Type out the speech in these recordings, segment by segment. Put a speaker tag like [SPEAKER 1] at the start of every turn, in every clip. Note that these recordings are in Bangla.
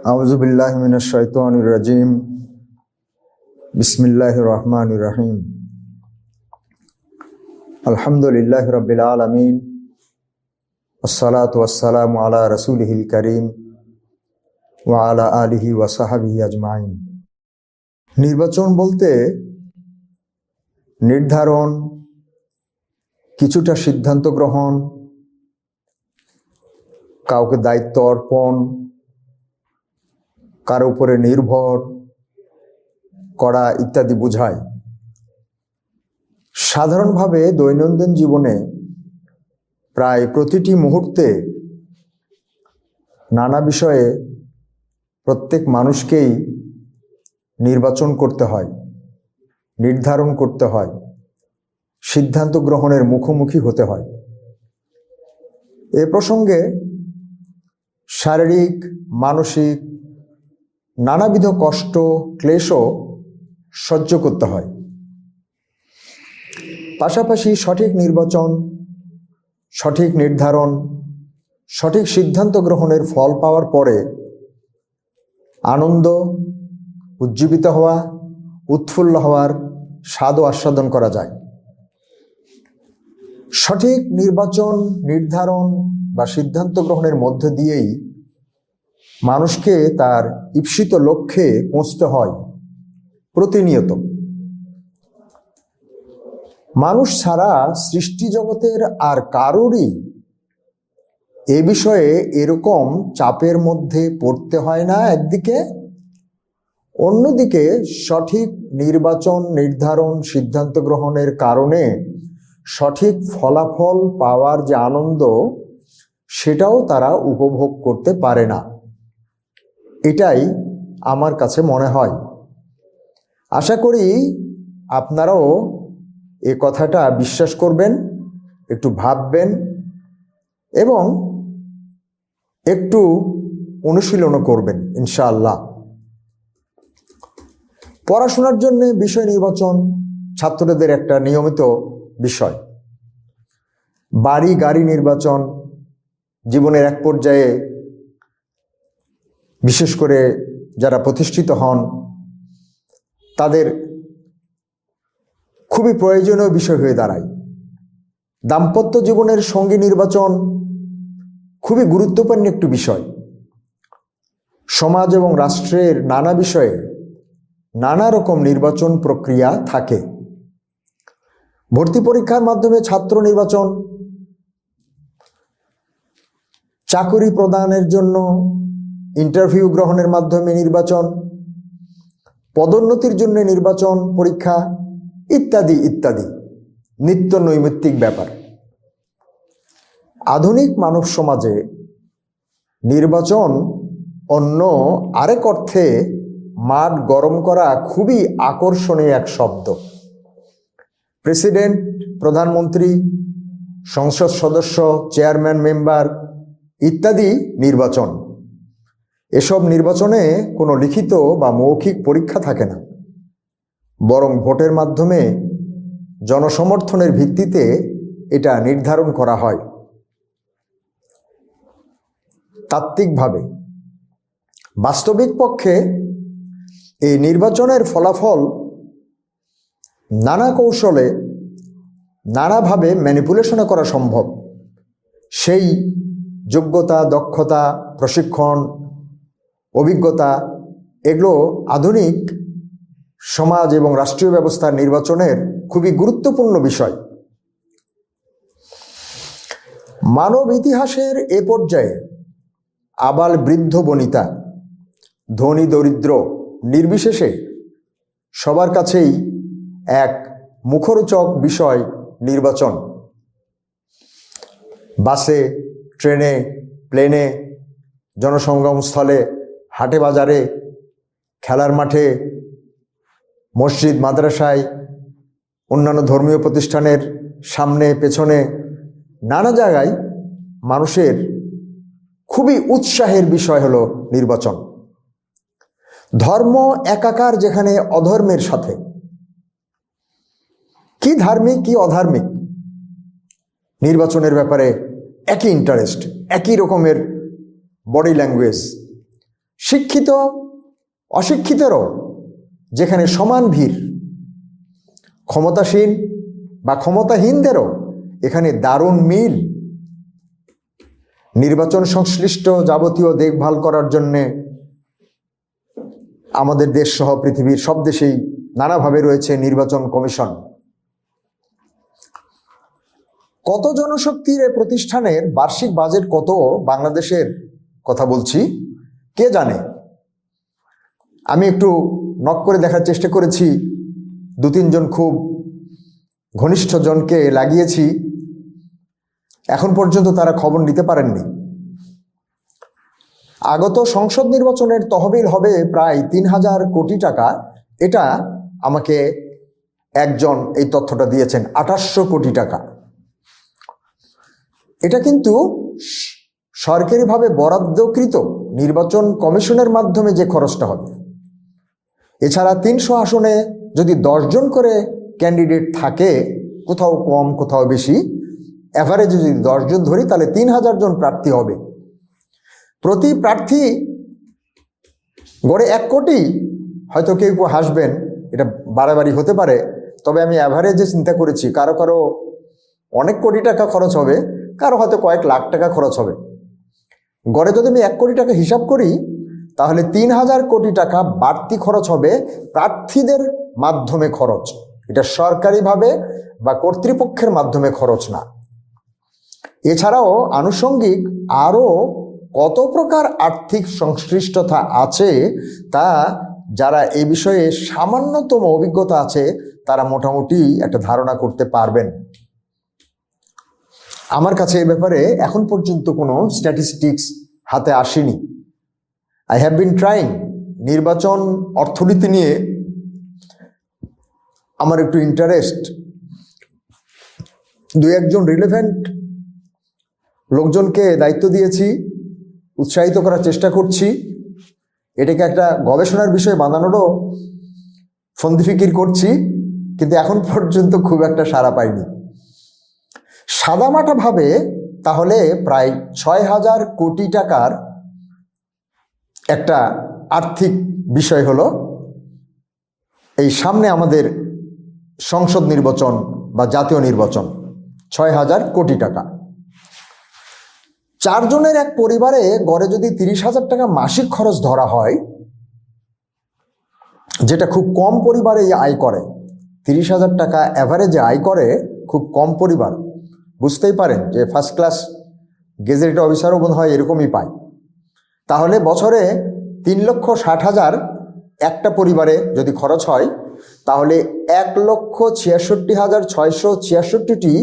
[SPEAKER 1] আউযু বিল্লাহি মিনাশ শাইতানির রাজিম। বিসমিল্লাহির রহমানির রহিম। আলহামদুলিল্লাহি রাব্বিল আলামিন। আসসালাতু ওয়াসসালামু আলা রাসূলিহিল কারীম ওয়া আলা আলিহি ওয়া সাহবিহি আজমাইন। নির্বাচন বলতে নির্ধারণ, কিছুটা সিদ্ধান্ত গ্রহণ, কাউকে দায়িত্ব অর্পণ, কার উপরে নির্ভর করা ইত্যাদি বোঝায়। সাধারণভাবে দৈনন্দিন জীবনে প্রায় প্রতিটি মুহূর্তে নানা বিষয়ে প্রত্যেক মানুষকেই নির্বাচন করতে হয়, নির্ধারণ করতে হয়, সিদ্ধান্ত গ্রহণের মুখোমুখি হতে হয়। এ প্রসঙ্গে শারীরিক, মানসিক নানাবিধ কষ্ট, ক্লেশও সহ্য করতে হয়। পাশাপাশি সঠিক নির্বাচন, সঠিক নির্ধারণ, সঠিক সিদ্ধান্ত গ্রহণের ফল পাওয়ার পরে আনন্দ, উজ্জীবিত হওয়া, উৎফুল্ল হওয়ার স্বাদও আস্বাদন করা যায়। সঠিক নির্বাচন, নির্ধারণ বা সিদ্ধান্ত গ্রহণের মধ্য দিয়েই মানুষকে তার ঈপ্সিত লক্ষ্যে পৌঁছতে হয় প্রতিনিয়ত। মানুষ ছাড়া সৃষ্টি জগতের আর কারোরই এ বিষয়ে এরকম চাপের মধ্যে পড়তে হয় না একদিকে, অন্যদিকে সঠিক নির্বাচন, নির্ধারণ, সিদ্ধান্ত গ্রহণের কারণে সঠিক ফলাফল পাওয়ার যে আনন্দ, সেটাও তারা উপভোগ করতে পারে না। এটাই আমার কাছে মনে হয়। আশা করি আপনারাও এ কথাটা বিশ্বাস করবেন, একটু ভাববেন এবং একটু অনুশীলনও করবেন ইনশাআল্লাহ। পড়াশোনার জন্য বিষয় নির্বাচন ছাত্রদের একটা নিয়মিত বিষয়। বাড়ি গাড়ি নির্বাচন জীবনের এক পর্যায়ে, বিশেষ করে যারা প্রতিষ্ঠিত হন, তাদের খুবই প্রয়োজনীয় বিষয় হয়ে দাঁড়ায়। দাম্পত্য জীবনের সঙ্গী নির্বাচন খুবই গুরুত্বপূর্ণ একটি বিষয়। সমাজ এবং রাষ্ট্রের নানা বিষয়ে নানা রকম নির্বাচন প্রক্রিয়া থাকে। ভর্তি পরীক্ষার মাধ্যমে ছাত্র নির্বাচন, চাকরি প্রদানের জন্য ইন্টারভিউ গ্রহণের মাধ্যমে নির্বাচন, পদোন্নতির জন্য নির্বাচন পরীক্ষা ইত্যাদি ইত্যাদি নিত্য নৈমিত্তিক ব্যাপার। আধুনিক মানব সমাজে নির্বাচন অন্য আরেক অর্থে মাঠ গরম করা খুবই আকর্ষণীয় এক শব্দ। প্রেসিডেন্ট, প্রধানমন্ত্রী, সংসদ সদস্য, চেয়ারম্যান, মেম্বার ইত্যাদি নির্বাচন। এসব নির্বাচনে কোনো লিখিত বা মৌখিক পরীক্ষা থাকে না, বরং ভোটের মাধ্যমে জনসমর্থনের ভিত্তিতে এটা নির্ধারণ করা হয়। তাত্ত্বিকভাবে বাস্তবিক পক্ষে এই নির্বাচনের ফলাফল নানা কৌশলে, নানাভাবে ম্যানিপুলেশন করা সম্ভব। সেই যোগ্যতা, দক্ষতা, প্রশিক্ষণ, অভিজ্ঞতা এগুলো আধুনিক সমাজ এবং রাষ্ট্রীয় ব্যবস্থার নির্বাচনের খুবই গুরুত্বপূর্ণ বিষয়। মানব ইতিহাসের এ পর্যায়ে আবাল বৃদ্ধ বনিতা, ধনী দরিদ্র নির্বিশেষে সবার কাছেই এক মুখরোচক বিষয় নির্বাচন। বাসে, ট্রেনে, প্লেনে, জনসঙ্গমস্থলে, হাটে বাজারে, খেলার মাঠে, মসজিদ মাদ্রাসায়, অন্যান্য ধর্মীয় প্রতিষ্ঠানের সামনে পেছনে নানা জায়গায় মানুষের খুবই উৎসাহের বিষয় হলো নির্বাচন। ধর্ম একাকার যেখানে অধর্মের সাথে, কি ধার্মিক কি অধার্মিক নির্বাচনের ব্যাপারে একই ইন্টারেস্ট, একই রকমের বডি ল্যাঙ্গুয়েজ। শিক্ষিত অশিক্ষিতেরও যেখানে সমান ভিড়, ক্ষমতাসীন বা ক্ষমতাহীনদেরও এখানে দারুণ মিল। নির্বাচন সংশ্লিষ্ট যাবতীয় দেখভাল করার জন্যে আমাদের দেশ সহ পৃথিবীর সব দেশেই নানাভাবে রয়েছে নির্বাচন কমিশন। কত জনশক্তির এই প্রতিষ্ঠানের বার্ষিক বাজেট কত বাংলাদেশের কথা বলছি কে জানে? আমি একটু নক করে দেখার চেষ্টা করেছি, 2-3 জন খুব ঘনিষ্ঠ জনকে লাগিয়েছি, এখন পর্যন্ত তারা খবর নিতে পারেননি। আগত সংসদ নির্বাচনের তহবিল হবে প্রায় 3000 কোটি টাকা, এটা আমাকে একজন এই তথ্যটা দিয়েছেন, 2800 কোটি টাকা। এটা কিন্তু সরকারিভাবে বরাদ্দকৃত নির্বাচন কমিশনের মাধ্যমে যে খরচটা হবে। এছাড়া 300 আসনে যদি 10 জন করে ক্যান্ডিডেট থাকে, কোথাও কম কোথাও বেশি, অ্যাভারেজে যদি 10 জন ধরি তাহলে 3000 জন প্রার্থী হবে। প্রতি প্রার্থী গড়ে 1 কোটি। হয়তো কেউ কেউ হাসবেন, এটা বাড়াবাড়ি হতে পারে, তবে আমি অ্যাভারেজে চিন্তা করেছি। কারো কারো অনেক কোটি টাকা খরচ হবে, কারো হয়তো কয়েক লাখ টাকা খরচ হবে। গড়ে যদি আমি 1 কোটি টাকা হিসাব করি তাহলে 3000 কোটি টাকা বাড়তি খরচ হবে প্রার্থীদের মাধ্যমে খরচ, এটা সরকারিভাবে বা কর্তৃপক্ষের মাধ্যমে খরচ না। এছাড়াও আনুষঙ্গিক আরও কত প্রকার আর্থিক সংশ্লিষ্টতা আছে তা যারা এই বিষয়ে সামান্যতম অভিজ্ঞতা আছে তারা মোটামুটি একটা ধারণা করতে পারবেন। আমার কাছে এই ব্যাপারে এখন পর্যন্ত কোনো স্ট্যাটিস্টিক্স হাতে আসেনি। I have been trying. নির্বাচন অর্থনীতি নিয়ে আমার একটু ইন্টারেস্ট, 2-1 জন রিলেভেন্ট লোকজনকে দায়িত্ব দিয়েছি, উৎসাহিত করার চেষ্টা করছি, এটাকে একটা গবেষণার বিষয় বানানোরও ফন্দিফিকির করছি, কিন্তু এখন পর্যন্ত খুব একটা সাড়া পাইনি। সাদামাটাভাবে তাহলে প্রায় 6000 কোটি টাকার একটা আর্থিক বিষয় হলো এই সামনে আমাদের সংসদ নির্বাচন বা জাতীয় নির্বাচন, 6000 কোটি টাকা। 4 জনের এক পরিবারে গড়ে যদি 30,000 টাকা মাসিক খরচ ধরা হয়, যেটা খুব কম পরিবারে আয় করে, 30,000 টাকা অ্যাভারেজে আয় করে খুব কম পরিবার। বুঝতেই পারেন যে ফার্স্ট ক্লাস গেজেটেড অফিসারও বোধ হয় এরকমই পায়। তাহলে বছরে 3,60,000 একটা পরিবারে যদি খরচ হয়, তাহলে 1,66,666টি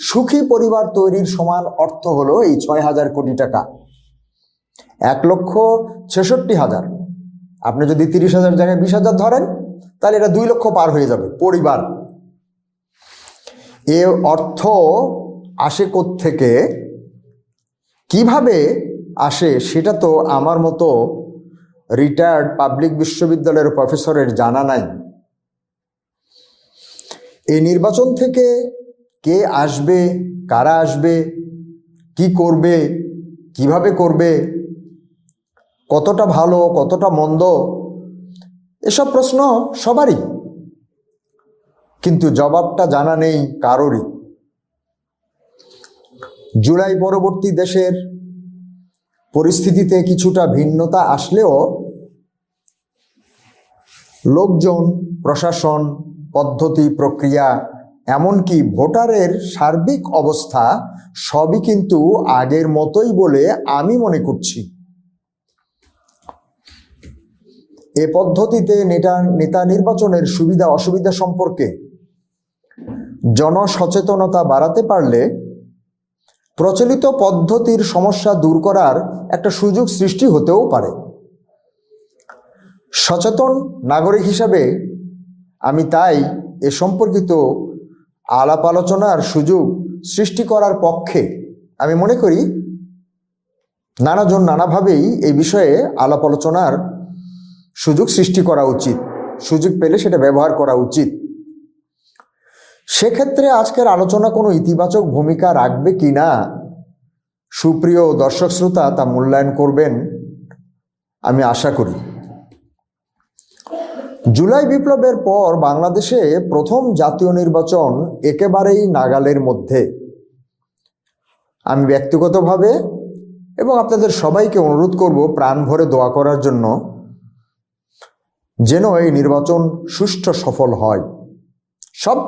[SPEAKER 1] সুখী পরিবার তৈরির সমান অর্থ হলো এই 6,000 কোটি টাকা। 1,66,000 আপনি যদি 30,000 জায়গায় 20,000 ধরেন তাহলে এটা 2 লক্ষ পার হয়ে যাবে পরিবার। এ অর্থ আসে কোত্থেকে, কিভাবে আসে, সেটা তো আমার মতো রিটায়ার্ড পাবলিক বিশ্ববিদ্যালয়ের প্রফেসরের জানা নাই। এই নির্বাচন থেকে কে আসবে, কারা আসবে, কি করবে, কিভাবে করবে, কতটা ভালো কতটা মন্দ, এসব প্রশ্ন সবারই, কিন্তু জবাবটা জানা নেই কারোরই। জুলাই পরবর্তী দেশের পরিস্থিতিতে কিছুটা ভিন্নতা আসলেও লোকজন, প্রশাসন, পদ্ধতি, প্রক্রিয়া, এমনকি ভোটারের সার্বিক অবস্থা সবই কিন্তু আগের মতোই বলে আমি মনে করছি। এ পদ্ধতিতে নেতা নির্বাচনের সুবিধা অসুবিধা সম্পর্কে জনসচেতনতা বাড়াতে পারলে প্রচলিত পদ্ধতির সমস্যা দূর করার একটা সুযোগ সৃষ্টি হতেও পারে। সচেতন নাগরিক হিসাবে আমি তাই এ সম্পর্কিত আলাপ আলোচনার সুযোগ সৃষ্টি করার পক্ষে। আমি মনে করি নানাজন নানাভাবেই এই বিষয়ে আলাপ আলোচনার সুযোগ সৃষ্টি করা উচিত, সুযোগ পেলে সেটা ব্যবহার করা উচিত। সেক্ষেত্রে আজকের আলোচনা কোনো ইতিবাচক ভূমিকা রাখবে কিনা সুপ্রিয় দর্শক শ্রোতা তা মূল্যায়ন করবেন। আমি আশা করি। জুলাই বিপ্লবের পর বাংলাদেশে প্রথম জাতীয় নির্বাচন একেবারেই নাগালের মধ্যে। আমি ব্যক্তিগতভাবে এবং আপনাদের সবাইকে অনুরোধ করব প্রাণ ভরে দোয়া করার জন্য, যেন এই নির্বাচন সুষ্ঠু সফল হয় সব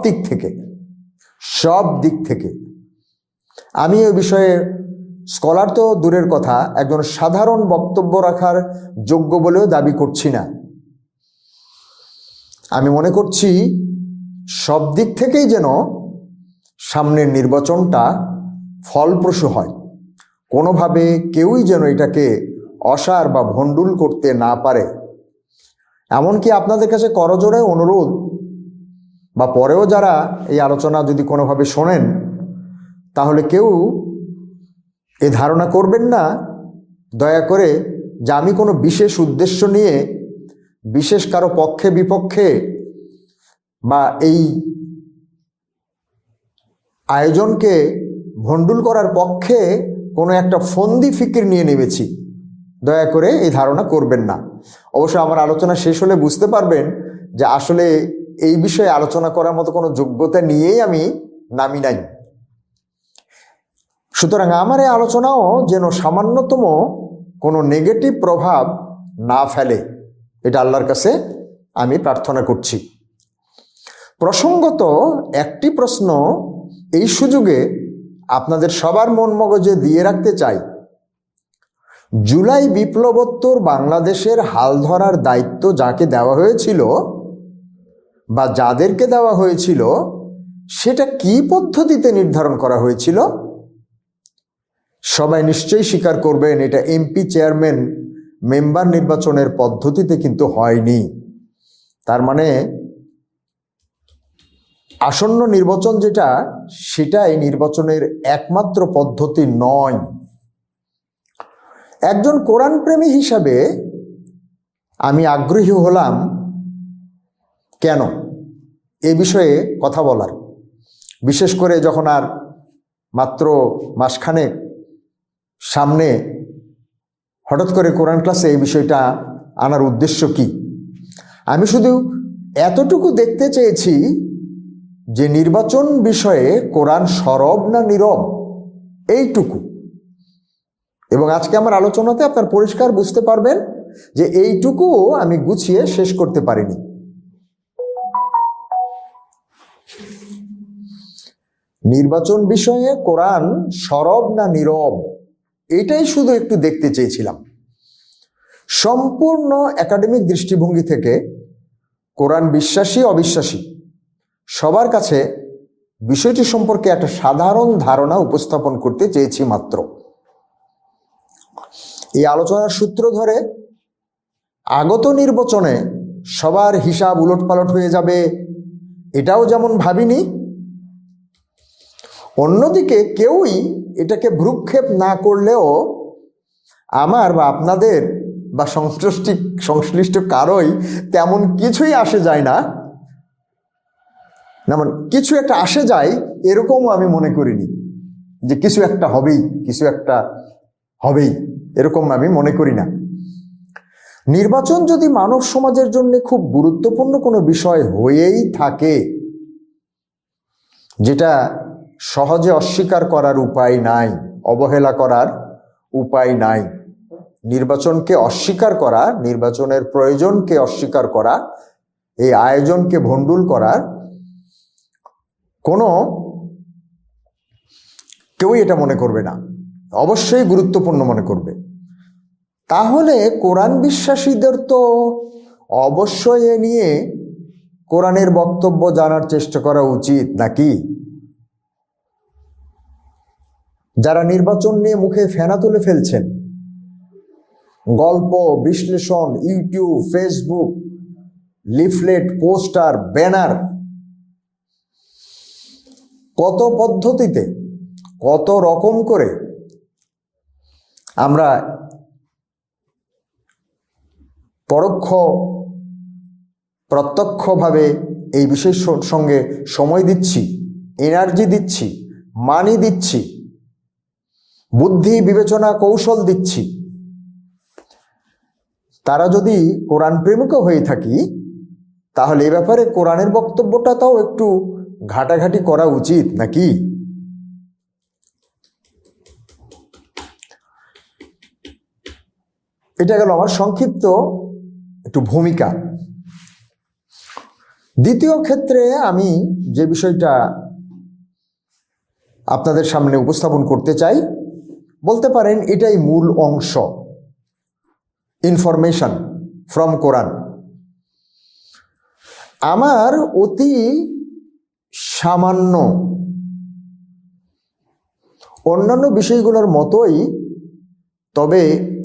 [SPEAKER 1] দিক থেকে। আমি এই বিষয়ে স্কলার তো দূরের কথা, একজন সাধারণ বক্তব্য রাখার যোগ্য বলেও দাবি করছি না। আমি মনে করছি সব দিক থেকেই যেন সামনের নির্বাচনটা ফলপ্রসূ হয়, কোনোভাবে কেউই যেন এটাকে অসার বা ভণ্ডুল করতে না পারে। এমনকি আপনাদের কাছে করজোড়ে অনুরোধ, বা পরেও যারা এই আলোচনা যদি কোনোভাবে শোনেন, তাহলে কেউ এ ধারণা করবেন না দয়া করে যে আমি কোনো বিশেষ উদ্দেশ্য নিয়ে বিশেষ কারো পক্ষে বিপক্ষে বা এই আয়োজনকে ভণ্ডুল করার পক্ষে কোনো একটা ফন্দি ফিকির নিয়ে নেমেছি, দয়া করে এই ধারণা করবেন না। অবশ্য আমার আলোচনা শেষ হলে বুঝতে পারবেন যে আসলে এই বিষয়ে আলোচনা করার মতো কোনো যোগ্যতা নিয়েই আমি নামি নাই। সুতরাং আমার এই আলোচনাও যেন সামান্যতম কোনো নেগেটিভ প্রভাব না ফেলে, এটা আল্লাহর কাছে আমি প্রার্থনা করছি। প্রসঙ্গত একটি প্রশ্ন এই সুযোগে আপনাদের সবার মন মগজে দিয়ে রাখতে চাই। জুলাই বিপ্লবোত্তর বাংলাদেশের হাল ধরার দায়িত্ব যাকে দেওয়া হয়েছিল বা যাদেরকে দেওয়া হয়েছিল, সেটা কি পদ্ধতিতে নির্ধারণ করা হয়েছিল? সবাই নিশ্চয়ই স্বীকার করবেন এটা এমপি চেয়ারম্যান মেম্বার নির্বাচনের পদ্ধতিতে কিন্তু হয়নি। তার মানে আসন্ন নির্বাচন যেটা, সেটাই নির্বাচনের একমাত্র পদ্ধতি নয়। একজন কোরআন প্রেমী হিসাবে আমি আগ্রহী হলাম কেন এ বিষয়ে কথা বলার, বিশেষ করে যখন আর মাত্র মাসখানেক সামনে হঠাৎ করে কোরআন ক্লাসে এই বিষয়টা আনার উদ্দেশ্য কি? আমি শুধু এতটুকু দেখতে চেয়েছি যে নির্বাচন বিষয়ে কোরআন সরব না নীরব, এইটুকু। এবং আজকে আমার আলোচনাতে আপনার পরিষ্কার বুঝতে পারবেন যে এইটুকুও আমি গুছিয়ে শেষ করতে পারিনি। নির্বাচন বিষয়ে কোরআন সরব না নীরব, এটাই শুধু একটু দেখতে চেয়েছিলাম। সম্পূর্ণ একাডেমিক দৃষ্টিভঙ্গি থেকে কোরআন বিশ্বাসী অবিশ্বাসী সবার কাছে বিষয়টি সম্পর্কে একটা সাধারণ ধারণা উপস্থাপন করতে চেয়েছি মাত্র। এই আলোচনার সূত্র ধরে আগত নির্বাচনে সবার হিসাব উলটপালট হয়ে যাবে এটাও যেমন ভাবিনি, অন্যদিকে কেউই এটাকে ভ্রুক্ষেপ না করলেও আমার বা আপনাদের বা সংশ্লিষ্ট কারোই তেমন কিছুই আসে যায় না, যেমন কিছু একটা আসে যায় এরকমও আমি মনে করিনি যে কিছু একটা হবেই, এরকম আমি মনে করি না। নির্বাচন যদি মানব সমাজের জন্য খুব গুরুত্বপূর্ণ কোনো বিষয় হয়েই থাকে, যেটা সহজে অস্বীকার করার উপায় নাই, অবহেলা করার উপায় নাই, নির্বাচনকে অস্বীকার করা, নির্বাচনের প্রয়োজনকে অস্বীকার করা, এই আয়োজনকে ভণ্ডুল করার কোনো কেউই এটা মনে করবে না, অবশ্যই গুরুত্বপূর্ণ মনে করবে। তাহলে কোরআন বিশ্বাসীদের তো অবশ্যই এ নিয়ে কোরআনের বক্তব্য জানার চেষ্টা করা উচিত নাকি? যারা নির্বাচন নিয়ে মুখে ফেনা তুলে ফেলছেন, গল্প বিশ্লেষণ, YouTube, Facebook, leaflet, poster, banner, কত পদ্ধতিতে কত রকম করে আমরা পরোক্ষ প্রত্যক্ষভাবে এই বিষয়ের সঙ্গে সময় দিচ্ছি, এনার্জি দিচ্ছি, মানি দিচ্ছি, বুদ্ধি বিবেচনা কৌশল দিচ্ছি, তারা যদি কোরআন প্রেমিকও হয়ে থাকি, তাহলে এ ব্যাপারে কোরআনের বক্তব্যটাও একটু ঘাটাঘাটি করা উচিত নাকি? এটা গেল আমার সংক্ষিপ্ত একটু ভূমিকা। দ্বিতীয় ক্ষেত্রে আমি যে বিষয়টা আপনাদের সামনে উপস্থাপন করতে চাই, বলতে পারেন এটাই মূল অংশ, ইনফরমেশন ফ্রম কোরআন। আমার অতি সামান্য অন্যান্য বিষয়গুলোর মতোই, তবে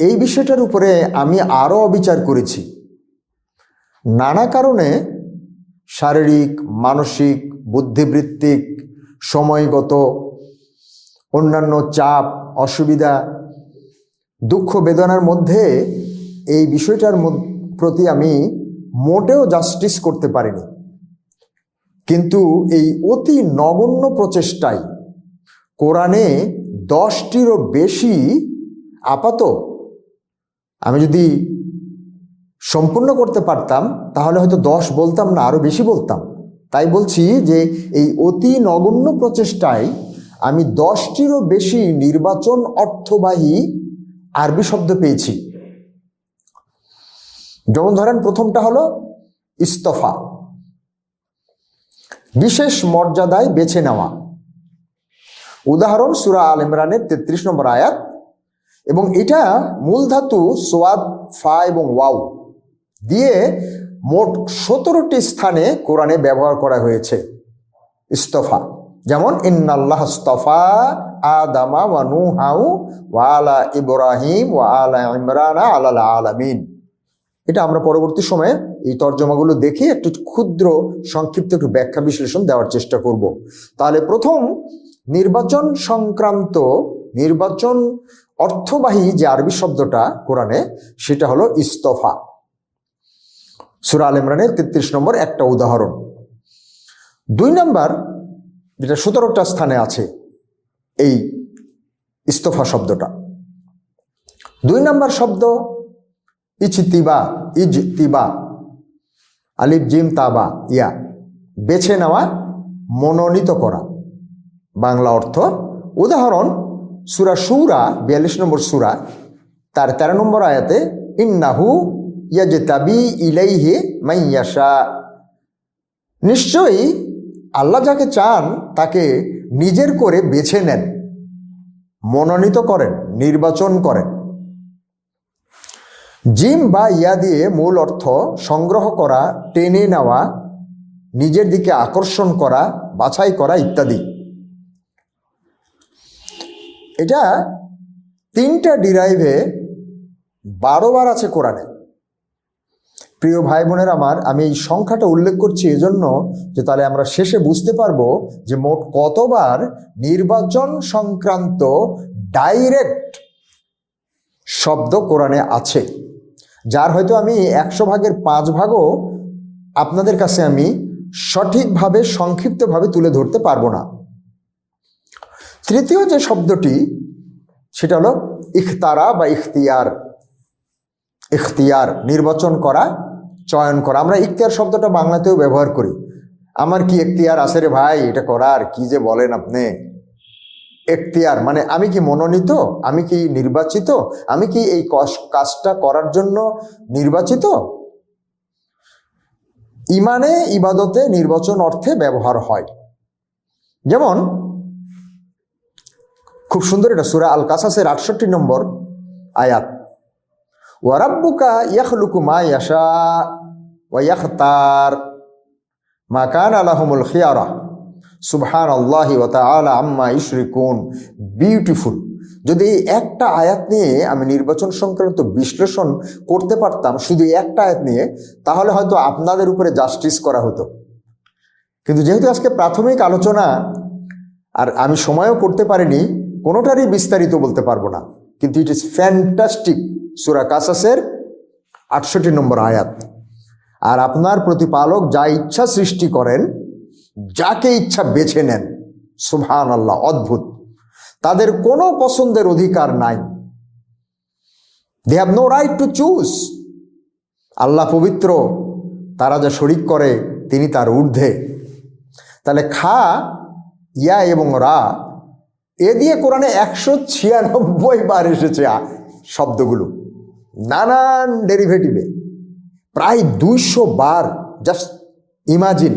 [SPEAKER 1] এই বিষয়টার উপরে আমি আরও অবিচার করেছি। নানা কারণে শারীরিক, মানসিক, বুদ্ধিবৃত্তিক, সময়গত অন্যান্য চাপ, অসুবিধা, দুঃখ বেদনার মধ্যে এই বিষয়টার প্রতি আমি মোটেও জাস্টিস করতে পারিনি। কিন্তু এই অতি নগণ্য প্রচেষ্টায় কোরআনে 10টিরও বেশি আমি যদি সম্পূর্ণ করতে পারতাম তাহলে হয়তো 10 বলতাম না, আরও বেশি বলতাম। তাই বলছি যে এই অতি নগণ্য প্রচেষ্টায় আমি 10টিরও বেশি নির্বাচন অর্থবাহী আরবি শব্দ পেয়েছি। যেমন ধরেন, প্রথমটা হলো ইস্তফা, বিশেষ মর্যাদায় বেছে নেওয়া। উদাহরণ সূরা আল ইমরানের 33 নম্বর আয়াত, এবং এটা মূল ধাতু সোয়াদ, ফা এবং ওয়াও দিয়ে মোট 17টি স্থানে কোরআনে ব্যবহার করা হয়েছে ইস্তফা। যেমন ইন্নাল্লাহ ইস্তফা আদামা ওয়া নূহা ওয়া আলা ইব্রাহিম ওয়া আলা ইমরান আলাল আলামিন। এটা আমরা পরবর্তী সময়ে এই তর্জমাগুলো দেখে একটু ক্ষুদ্র সংক্ষিপ্ত একটু ব্যাখ্যা বিশ্লেষণ দেওয়ার চেষ্টা করব। তাহলে প্রথম নির্বাচন সংক্রান্ত, নির্বাচন অর্থবাহী যে আরবি শব্দটা কোরআনে, সেটা হলো ইস্তফা। সূরা আল ইমরানের 33 নম্বর একটা উদাহরণ। 2 নম্বর, যেটা 17টা স্থানে আছে এই ইস্তফা শব্দটা। 2 নম্বর শব্দ ইজতিবা, ইজতিবা, আলিফ জিম তাবা ইয়া, বেছে নেওয়া, মনোনীত করা, বাংলা অর্থ। উদাহরণ সূরা শুরা 42 নম্বর সূরা, তার 13 নম্বর আয়াতে ইন্নাহু ইয়াজতাবি ইলাইহি মাইয়াশা, নিশ্চয়ই আল্লাহ যাকে চান তাকে নিজের করে বেছে নেন, মনোনীত করেন, নির্বাচন করেন। জিম বা ইয়া দিয়ে মূল অর্থ সংগ্রহ করা, টেনে নেওয়া, নিজের দিকে আকর্ষণ করা, বাছাই করা ইত্যাদি। এটা 3টা ডিরাইভে 12 বার আছে কোরআনে। প্রিয় ভাই বোনের আমার, আমি এই সংখ্যাটা উল্লেখ করছি এজন্য যে তাহলে আমরা শেষে বুঝতে পারবো যে মোট কতবার নির্বাচন সংক্রান্ত ডাইরেক্ট শব্দ কোরআনে আছে, যার হয়তো আমি 100 ভাগের 5 ভাগও আপনাদের কাছে আমি সঠিকভাবে সংক্ষিপ্তভাবে তুলে ধরতে পারবো না। তৃতীয় যে শব্দটি, সেটা হলো ইখতারা বা ইখতিয়ার। ইখতিয়ার, নির্বাচন করা, চয়ন করা। আমরা ইখতিয়ার শব্দটা বাংলাতেও ব্যবহার করি। আমার কি এখতিয়ার আছে রে ভাই এটা করার, কি যে বলেন আপনি। এখতিয়ার মানে আমি কি মনোনীত, আমি কি নির্বাচিত, আমি কি এই কাজটা করার জন্য নির্বাচিত। ইমানে, ইবাদতে নির্বাচন অর্থে ব্যবহার হয়। যেমন খুব সুন্দর, এটা সূরা আল কাসাসের 68 নম্বর আয়াত, ওয়া রাব্বুকা ইয়াখলুকু মা ইয়াশা ওয়া ইয়াখতার মা কানা লাহুমুল খিয়ারা সুবহানাল্লাহি ওয়া তাআলা আম্মা ইউশরিকুন। বিউটিফুল। যদি এই একটা আয়াত নিয়ে আমি নির্বাচন সংক্রান্ত বিশ্লেষণ করতে পারতাম, শুধু একটা আয়াত নিয়ে, তাহলে হয়তো আপনাদের উপরে জাস্টিস করা হতো। কিন্তু যেহেতু আজকে প্রাথমিক আলোচনা আর আমি সময়ও করতে পারিনি, কোনোটারই বিস্তারিত বলতে পারবো না। কিন্তু ইট ইজ ফ্যান্টাস্টিক। সূরা কাসাসের 68 নম্বর আয়াত। আর আপনার প্রতিপালক যা ইচ্ছা সৃষ্টি করেন, যাকে ইচ্ছা বেছে নেন। সুবহানাল্লাহ, অদ্ভুত। তাদের কোনো পছন্দের অধিকার নাই। They have no right to choose. Allah পবিত্র, তারা যা শরিক করে তিনি তার ঊর্ধ্বে। তাহলে খা, ইয়া এবং রা, এ দিয়ে কোরআনে 196 বার এসেছে শব্দগুলো, নানান ডেরিভেটিভে, প্রায় 200 বার। Just imagine.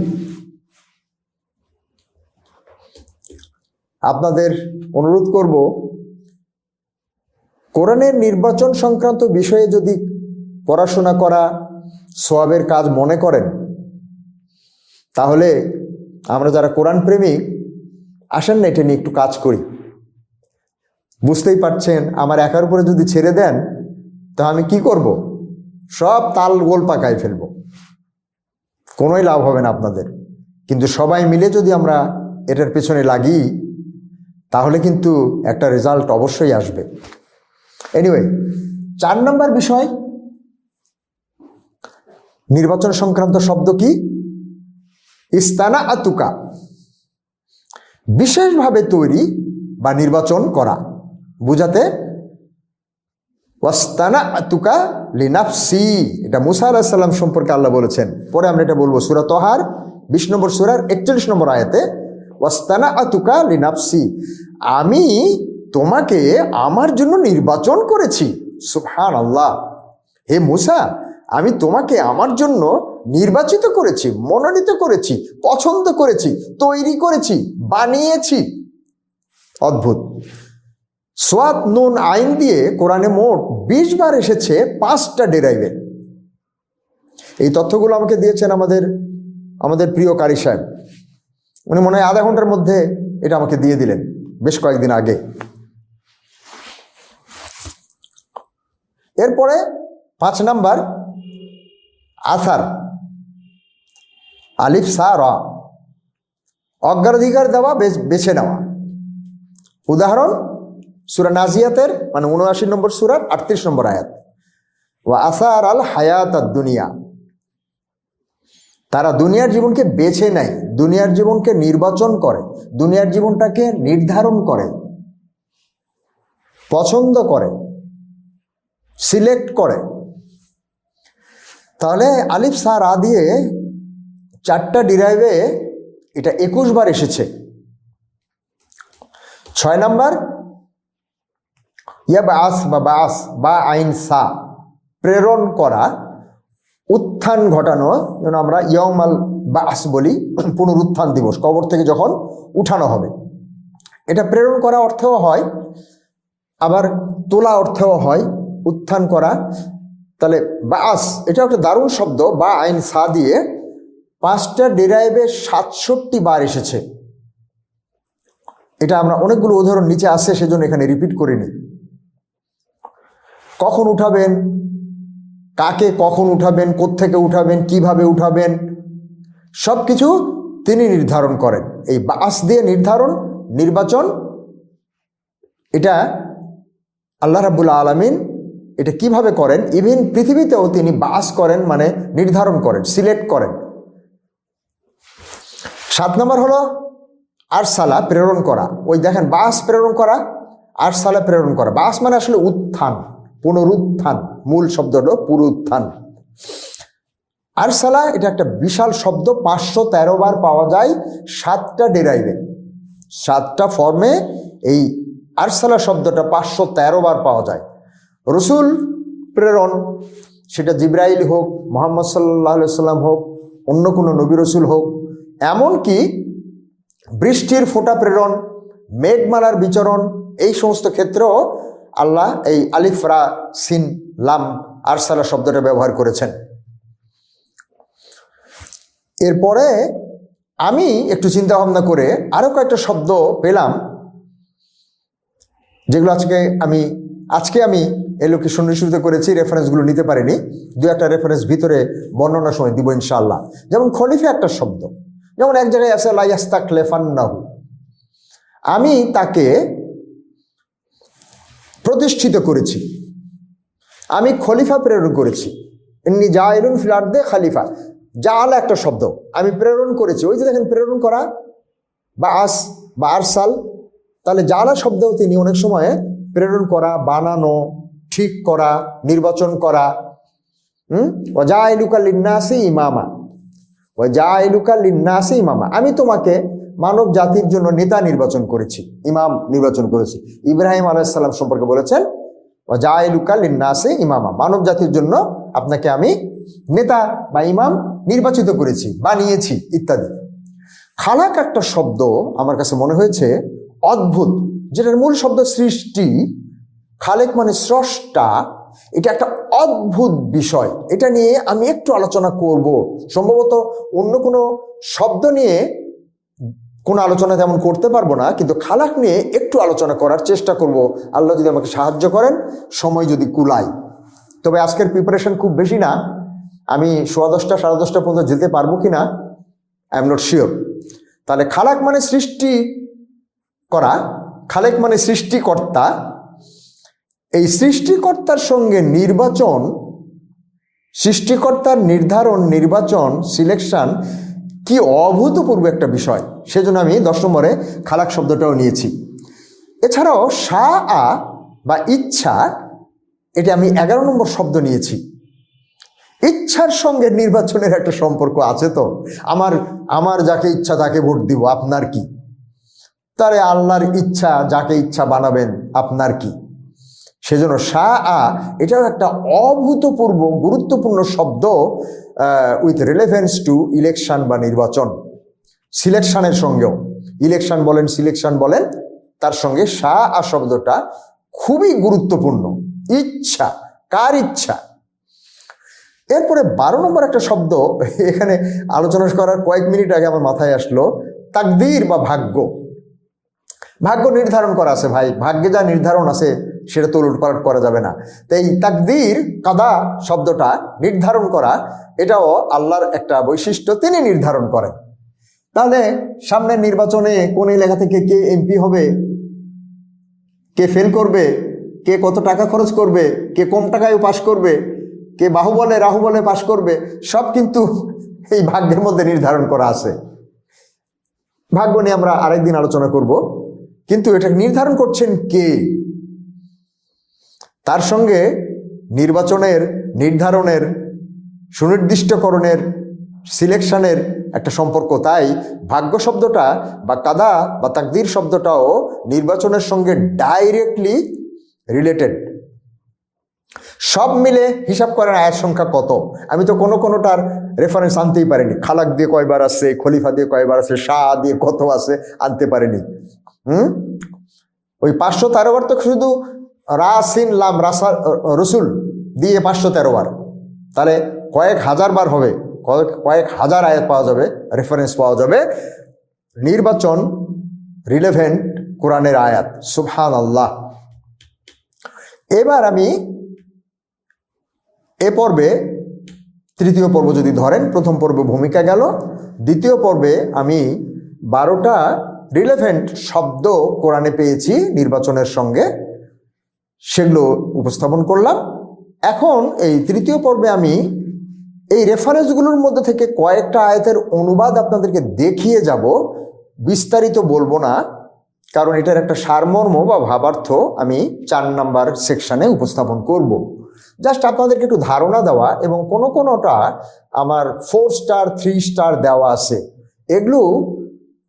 [SPEAKER 1] আপনাদের অনুরোধ করব, কোরআনের নির্বাচন সংক্রান্ত বিষয়ে যদি পড়াশোনা করা সওয়াবের কাজ মনে করেন, তাহলে আমরা যারা কোরআন প্রেমিক, আসেন না এটা নিয়ে একটু কাজ করি। বুঝতেই পারছেন, আমার একার উপরে যদি ছেড়ে দেন তো আমি কি করব? সব তাল গোল পাকায় ফেলব, কোনোই লাভ হবে না আপনাদের। কিন্তু সবাই মিলে যদি আমরা এটার পেছনে লাগি, তাহলে কিন্তু একটা রেজাল্ট অবশ্যই আসবে। এনিওয়ে, 4 নম্বর বিষয়, নির্বাচন সংক্রান্ত শব্দ কি? ইস্তানা আতুকা, বিশেষভাবে তৈরি বা নির্বাচন করা বুঝাতে। ওয়াস্তানা আতুকা লিনাফসি, এটা মুসা আলাইহিস সালাম সম্পর্কে আল্লাহ বলেছেন। পরে আমরা এটা বলবো, সূরা তাহার 20 নম্বর সূরার 41 নম্বর আয়াতে, ওয়াস্তানা আতুকা লিনাফসি, আমি তোমাকে আমার জন্য নির্বাচন করেছি। সুবহানাল্লাহ। হে মুসা, আমি তোমাকে আমার জন্য নির্বাচিত করেছি, মনোনীত করেছি, পছন্দ করেছি, তৈরি করেছি, বানিয়েছি। অদ্ভুত। সোয়াত নুন আইন দিয়ে কোরআনে মোট 20 বার এসেছে 5টা ডেরাইভে। এই তথ্যগুলো আমাকে দিয়েছেন আমাদের প্রিয় কারি সাহেব। উনি মনে হয় আধা ঘন্টার মধ্যে এটা আমাকে দিয়ে দিলেন, বেশ কয়েকদিন আগে। এরপরে 5 নাম্বার, আসার, আলিফ সা রা, অগ্রাধিকার দেওয়া, বেছে নেওয়া। উদাহরণ, সূরা নাজিয়াতের 79 নম্বর সূরার 38 নম্বর আয়াত, ওয়া আসার আল হায়াত আদ দুনিয়া, তারা দুনিয়ার জীবনকে বেছে নেয়, দুনিয়ার জীবনকে নির্বাচন করে, দুনিয়ার জীবনটাকে নির্ধারণ করে, পছন্দ করে, সিলেক্ট করে। তাহলে আলিফ সা রা দিয়ে 4টা ডিরাইভে এটা 21 বার এসেছে। 6 নাম্বার, ইয়া বাস বা বাস বা আইন সা, প্রেরণ করা, উত্থান ঘটানো। যেন আমরা ইয়মাল বাস বলি, পুনরুত্থান দিবস, কবর থেকে যখন উঠানো হবে। এটা প্রেরণ করা অর্থেও হয়, আবার তোলা অর্থেও হয়, উত্থান করা। তাহলে বাস, এটা একটা দারুণ শব্দ। বা আইন সা দিয়ে 5টা ডেরাইভে 67 বার এসেছে। এটা আমরা অনেকগুলো উদাহরণ নিচে আসে, সেজন্য এখানে রিপিট করিনি। কখন উঠাবেন, কাকে কখন উঠাবেন, কোত্থেকে উঠাবেন, কিভাবে উঠাবেন, সব কিছু তিনি নির্ধারণ করেন। এই বাস দিয়ে নির্ধারণ, নির্বাচন, এটা আল্লাহ রাব্বুল আলামিন এটা কিভাবে করেন, ইভেন পৃথিবীতেও তিনি বাস করেন, মানে নির্ধারণ করেন, সিলেক্ট করেন। 7 নম্বর হলো আরসালা, প্রেরণ করা। ওই দেখেন, বাস প্রেরণ করা, আরসালা প্রেরণ করা। বাস মানে আসলে উত্থান, পুনরুত্থান, মূল শব্দ হলো পুনরুত্থান। আরসালা এটা একটা বিশাল শব্দ, 513 বার পাওয়া যায় 7টা ডেরাইভে, 7টা ফর্মে এই আরসালা শব্দটা 513 বার পাওয়া যায়। রসুল প্রেরণ, সেটা জিব্রাইল হোক, মুহাম্মদ সাল্লাল্লাহু আলাইহি সাল্লাম হোক, অন্য কোনো নবী রসুল হোক, এমনকি বৃষ্টির ফোঁটা প্রেরণ, মেঘমালার বিচরণ, এই সমস্ত ক্ষেত্রেও আল্লাহ এই আলিফ রা সিন লাম আরসালা শব্দটা ব্যবহার করেছেন। এরপরে আমি একটু চিন্তা ভাবনা করে আরো কয়েকটা শব্দ পেলাম, যেগুলো আজকে আমি এলোকেশন শুরুতে করেছি, রেফারেন্সগুলো নিতে পারিনি। 2-1টা রেফারেন্স ভিতরে বর্ণনার সময় দিব ইনশাআল্লাহ। যেমন খলিফা একটা শব্দ, যেমন এক জায়গায় আছে লা ইয়াস্তাখলিফান্নাহু, আমি তাকে প্রতিষ্ঠিত করেছি, আমি খলিফা প্রেরণ করেছি। ইন্নী জাইলুন ফিল আরদি খলিফা, জাল একটা শব্দ, আমি প্রেরণ করেছি। ওই যে দেখেন প্রেরণ করা বা আস বা আরসাল, তাহলে জালা শব্দেও তিনি অনেক সময় প্রেরণ করা, বানানো, ঠিক করা, নির্বাচন করা, ওয়াজাইলুকা লিন্নাসি ইমামা, ওয়াজাইলুকা লিন্নাসি ইমামা, আমি তোমাকে মানব জাতির জন্য নেতা নির্বাচন করেছি, ইমাম নির্বাচন করেছি। ইব্রাহিম আলাইহিস সালাম সম্পর্কে বলেছেন ওয়াজাইলুকা লিন্নাসি ইমামা, মানব জাতির জন্য আপনাকে আমি নেতা বা ইমাম নির্বাচিত করেছি, বানিয়েছি ইত্যাদি। খালাক একটা শব্দ আমার কাছে মনে হয়েছে অদ্ভুত, যেটার মূল শব্দ সৃষ্টি। খালেক মানে স্রষ্টা, এটা একটা অদ্ভুত বিষয়। এটা নিয়ে আমি একটু আলোচনা করব, সম্ভবত অন্য কোনো শব্দ নিয়ে কোনো আলোচনা তেমন করতে পারবো না, কিন্তু খালাক নিয়ে একটু আলোচনা করার চেষ্টা করব, আল্লাহ যদি আমাকে সাহায্য করেন, সময় যদি কুলায়। তবে আজকের প্রিপারেশন খুব বেশি না, আমি 10:15 10:30 পর্যন্ত যেতে পারবো কিনা আই এম নট শিওর। তাহলে খালাক মানে সৃষ্টি করা, খালেক মানে সৃষ্টিকর্তা। এই সৃষ্টিকর্তার সঙ্গে নির্বাচন, সৃষ্টিকর্তার নির্ধারণ, নির্বাচন, সিলেকশন কি অভূতপূর্ব একটা বিষয়। সেজন্য আমি 10 নম্বরে খালাক শব্দটাও নিয়েছি। এছাড়াও শাআ বা ইচ্ছা, এটা আমি 11 নম্বর শব্দ নিয়েছি। ইচ্ছার সঙ্গে নির্বাচনের একটা সম্পর্ক আছে তো। আমার যাকে ইচ্ছা তাকে ভোট দিব, আপনার কি? তারে আল্লাহর ইচ্ছা, যাকে ইচ্ছা বানাবেন, আপনার কি? সেজন্য শাআ এটাও একটা অভূতপূর্ব গুরুত্বপূর্ণ শব্দ, উইথ রিলেভেন্স টু ইলেকশন বা নির্বাচন, সিলেকশনের সঙ্গেও। ইলেকশন বলেন, সিলেকশন বলেন, তার সঙ্গে শাআ শব্দটা খুবই গুরুত্বপূর্ণ। ইচ্ছা, কার ইচ্ছা? এরপরে 12 নম্বর একটা শব্দ এখানে আলোচনা করার কয়েক মিনিট আগে আমার মাথায় আসলো, তাকদীর বা ভাগ্য। ভাগ্য নির্ধারণ করা আছে ভাই, ভাগ্যে যা নির্ধারণ আছে সেটা তো উলটপালট করা যাবে না। তো এই তাকদীর, কাদা শব্দটা নির্ধারণ করা, এটাও আল্লাহর একটা বৈশিষ্ট্য, তিনি নির্ধারণ করেন। তাহলে সামনের নির্বাচনে কোন এলাকা থেকে কে এমপি হবে, কে ফেল করবে, কে কত টাকা খরচ করবে, কে কম টাকায় পাশ করবে, কে বাহুবলে রাহুবলে পাশ করবে, সব কিন্তু এই ভাগ্যের মধ্যে নির্ধারণ করা আছে। ভাগ্য নিয়ে আমরা আরেকদিন আলোচনা করব, কিন্তু এটা নির্ধারণ করছেন কে? তার সঙ্গে নির্বাচনের, নির্ধারণের, সুনির্দিষ্টকরণের, সিলেকশনের একটা সম্পর্ক। তাই ভাগ্য শব্দটা বা কাদা বা তাকদীর শব্দটাও নির্বাচনের সঙ্গে ডাইরেক্টলি রিলেটেড। সব মিলে হিসাব করেন আয়াত সংখ্যা কত, আমি তো কোনোটার রেফারেন্স আনতেই পারিনি। খালাক দিয়ে কয়বার আছে, খলিফা দিয়ে কয়বার আছে, শাহ দিয়ে কত আছে আনতে পারিনি। ওই 513 বার তো শুধু রাসিন লাম রাসা রসুল দিয়ে 513 বার, তাহলে কয়েক হাজার বার হবে, কয়েক হাজার আয়াত পাওয়া যাবে, রেফারেন্স পাওয়া যাবে। নির্বাচন রিলেভেন্ট কোরআনের আয়াত, সুবহানাল্লাহ। এবার আমি এ পর্বে, তৃতীয় পর্ব যদি ধরেন, প্রথম পর্বে ভূমিকা গেল, দ্বিতীয় পর্বে আমি 12টা রিলেভেন্ট শব্দ কোরআনে পেয়েছি নির্বাচনের সঙ্গে, সেগুলো উপস্থাপন করলাম। এখন এই তৃতীয় পর্বে আমি এই রেফারেন্সগুলোর মধ্যে থেকে কয়েকটা আয়াতের অনুবাদ আপনাদেরকে দেখিয়ে যাব, বিস্তারিত বলবো না, কারণ এটার একটা সারমর্ম বা ভাবার্থ আমি 4 নাম্বার সেকশনে উপস্থাপন করব। জাস্ট আপনাদেরকে একটু ধারণা দেওয়া, এবং কোনোটা আমার 4 স্টার 3 স্টার দেওয়া আছে। এগুলো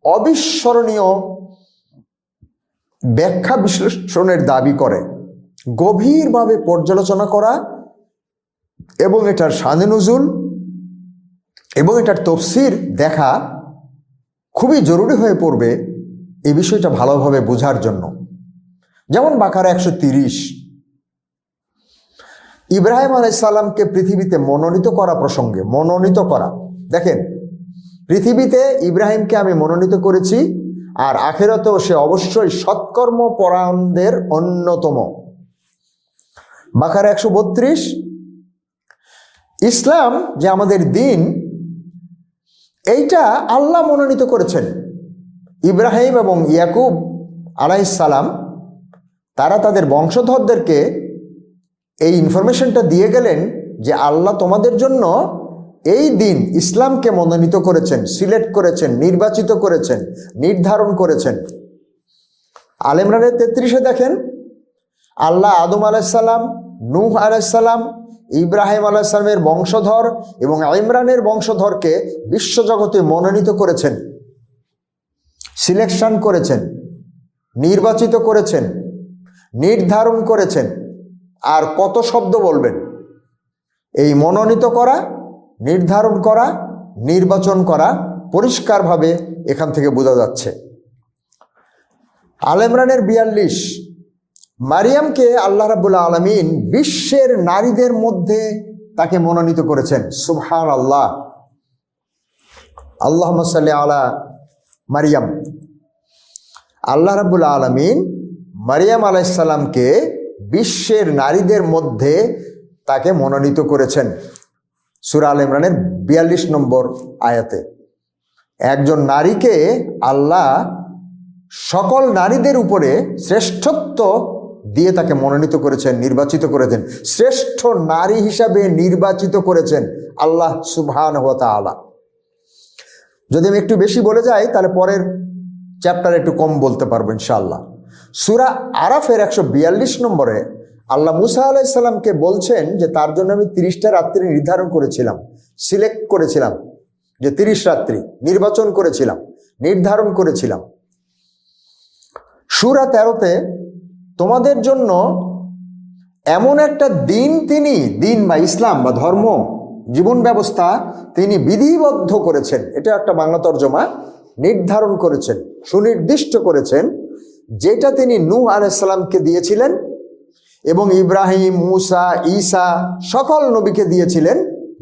[SPEAKER 1] অবিস্মরণীয় ব্যাখ্যা বিশ্লেষণের দাবি করে, গভীরভাবে পর্যালোচনা করা এবং এটার শানে নুজুল এবং এটার তফসির দেখা খুবই জরুরি হয়ে পড়বে এই বিষয়টা ভালোভাবে বোঝার জন্য। যেমন বাকারা 130, ইব্রাহিম আলাইহিস সালামকে পৃথিবীতে মনোনীত করা প্রসঙ্গে, মনোনীত করা, দেখেন, পৃথিবীতে ইব্রাহিমকে আমি মনোনীত করেছি, আর আখিরাতেও সে অবশ্যই সৎকর্ম পরায়ণদের অন্যতম। বাকারা 132, ইসলাম যে আমাদের দিন, এইটা আল্লাহ মনোনীত করেছেন। ইব্রাহিম এবং ইয়াকুব আলাইহিস সালাম তারা তাদের বংশধরদেরকে এই ইনফরমেশনটা দিয়ে গেলেন যে আল্লাহ তোমাদের জন্য এই দিন ইসলামকে মনোনীত করেছেন, সিলেক্ট করেছেন, নির্বাচিত করেছেন, নির্ধারণ করেছেন। আলে ইমরানের 33-এ দেখেন, আল্লাহ আদম আলাইহিস সালাম, নূহ আলাইহিস সালাম ইব্রাহিম আলাইহিস সালামের বংশধর এবং ইমরানের বংশধরকে বিশ্বজগতে মনোনীত করেছেন, সিলেকশন করেছেন, নির্বাচিত করেছেন, নির্ধারণ করেছেন। আর কত শব্দ বলবেন? এই মনোনীত করা, নির্ধারণ করা, নির্বাচন করা পরিষ্কারভাবে এখান থেকে বোঝা যাচ্ছে। আল ইমরানের 42, মারিয়ামকে আল্লাহ রাব্বুল আলামিন বিশ্বের নারীদের মধ্যে তাকে মনোনীত করেছেন। সুবহানাল্লাহ, আল্লাহুম্মা সাল্লি আলা মারিয়াম। আল্লাহ রাব্বুল আলামিন মারিয়াম আলাইহিস সালামকে বিশ্বের নারীদের মধ্যে তাকে মনোনীত করেছেন। সূরা আল ইমরানের 42 নম্বর আয়াতে একজন নারীকে আল্লাহ সকল নারীদের উপরে শ্রেষ্ঠত্ব দিয়ে তাকে মনোনীত করেছেন, নির্বাচিত করেছেন, শ্রেষ্ঠ নারী হিসাবে নির্বাচিত করেছেন আল্লাহ সুবহানাহু ওয়া তাআলা। যদি আমি একটু বেশি বলে যাই তাহলে পরের চ্যাপ্টারে একটু কম বলতে পারবো ইনশাআল্লাহ। সূরা আরাফের 142 নম্বরে আল্লাহ মুসা আলাইহিস সালামকে বলছেন যে তার জন্য আমি 30টা রাত্রি নির্ধারণ করেছিলাম, সিলেক্ট করেছিলাম, যে 30 রাত্রি নির্বাচন করেছিলাম, নির্ধারণ করেছিলাম। সূরা 13তে তোমাদের জন্য এমন একটা দিন, তিনি দিন বা ইসলাম বা ধর্ম জীবন ব্যবস্থা তিনি বিধিবদ্ধ করেছেন, এটা একটা বাংলা তর্জমা, নির্ধারণ করেছেন, সুনির্দিষ্ট করেছেন, যেটা তিনি নূহ আলাইহিস সালামকে দিয়েছিলেন এবং ইব্রাহিম, মুসা, ঈসা সকল নবীকে দিয়েছিলেন,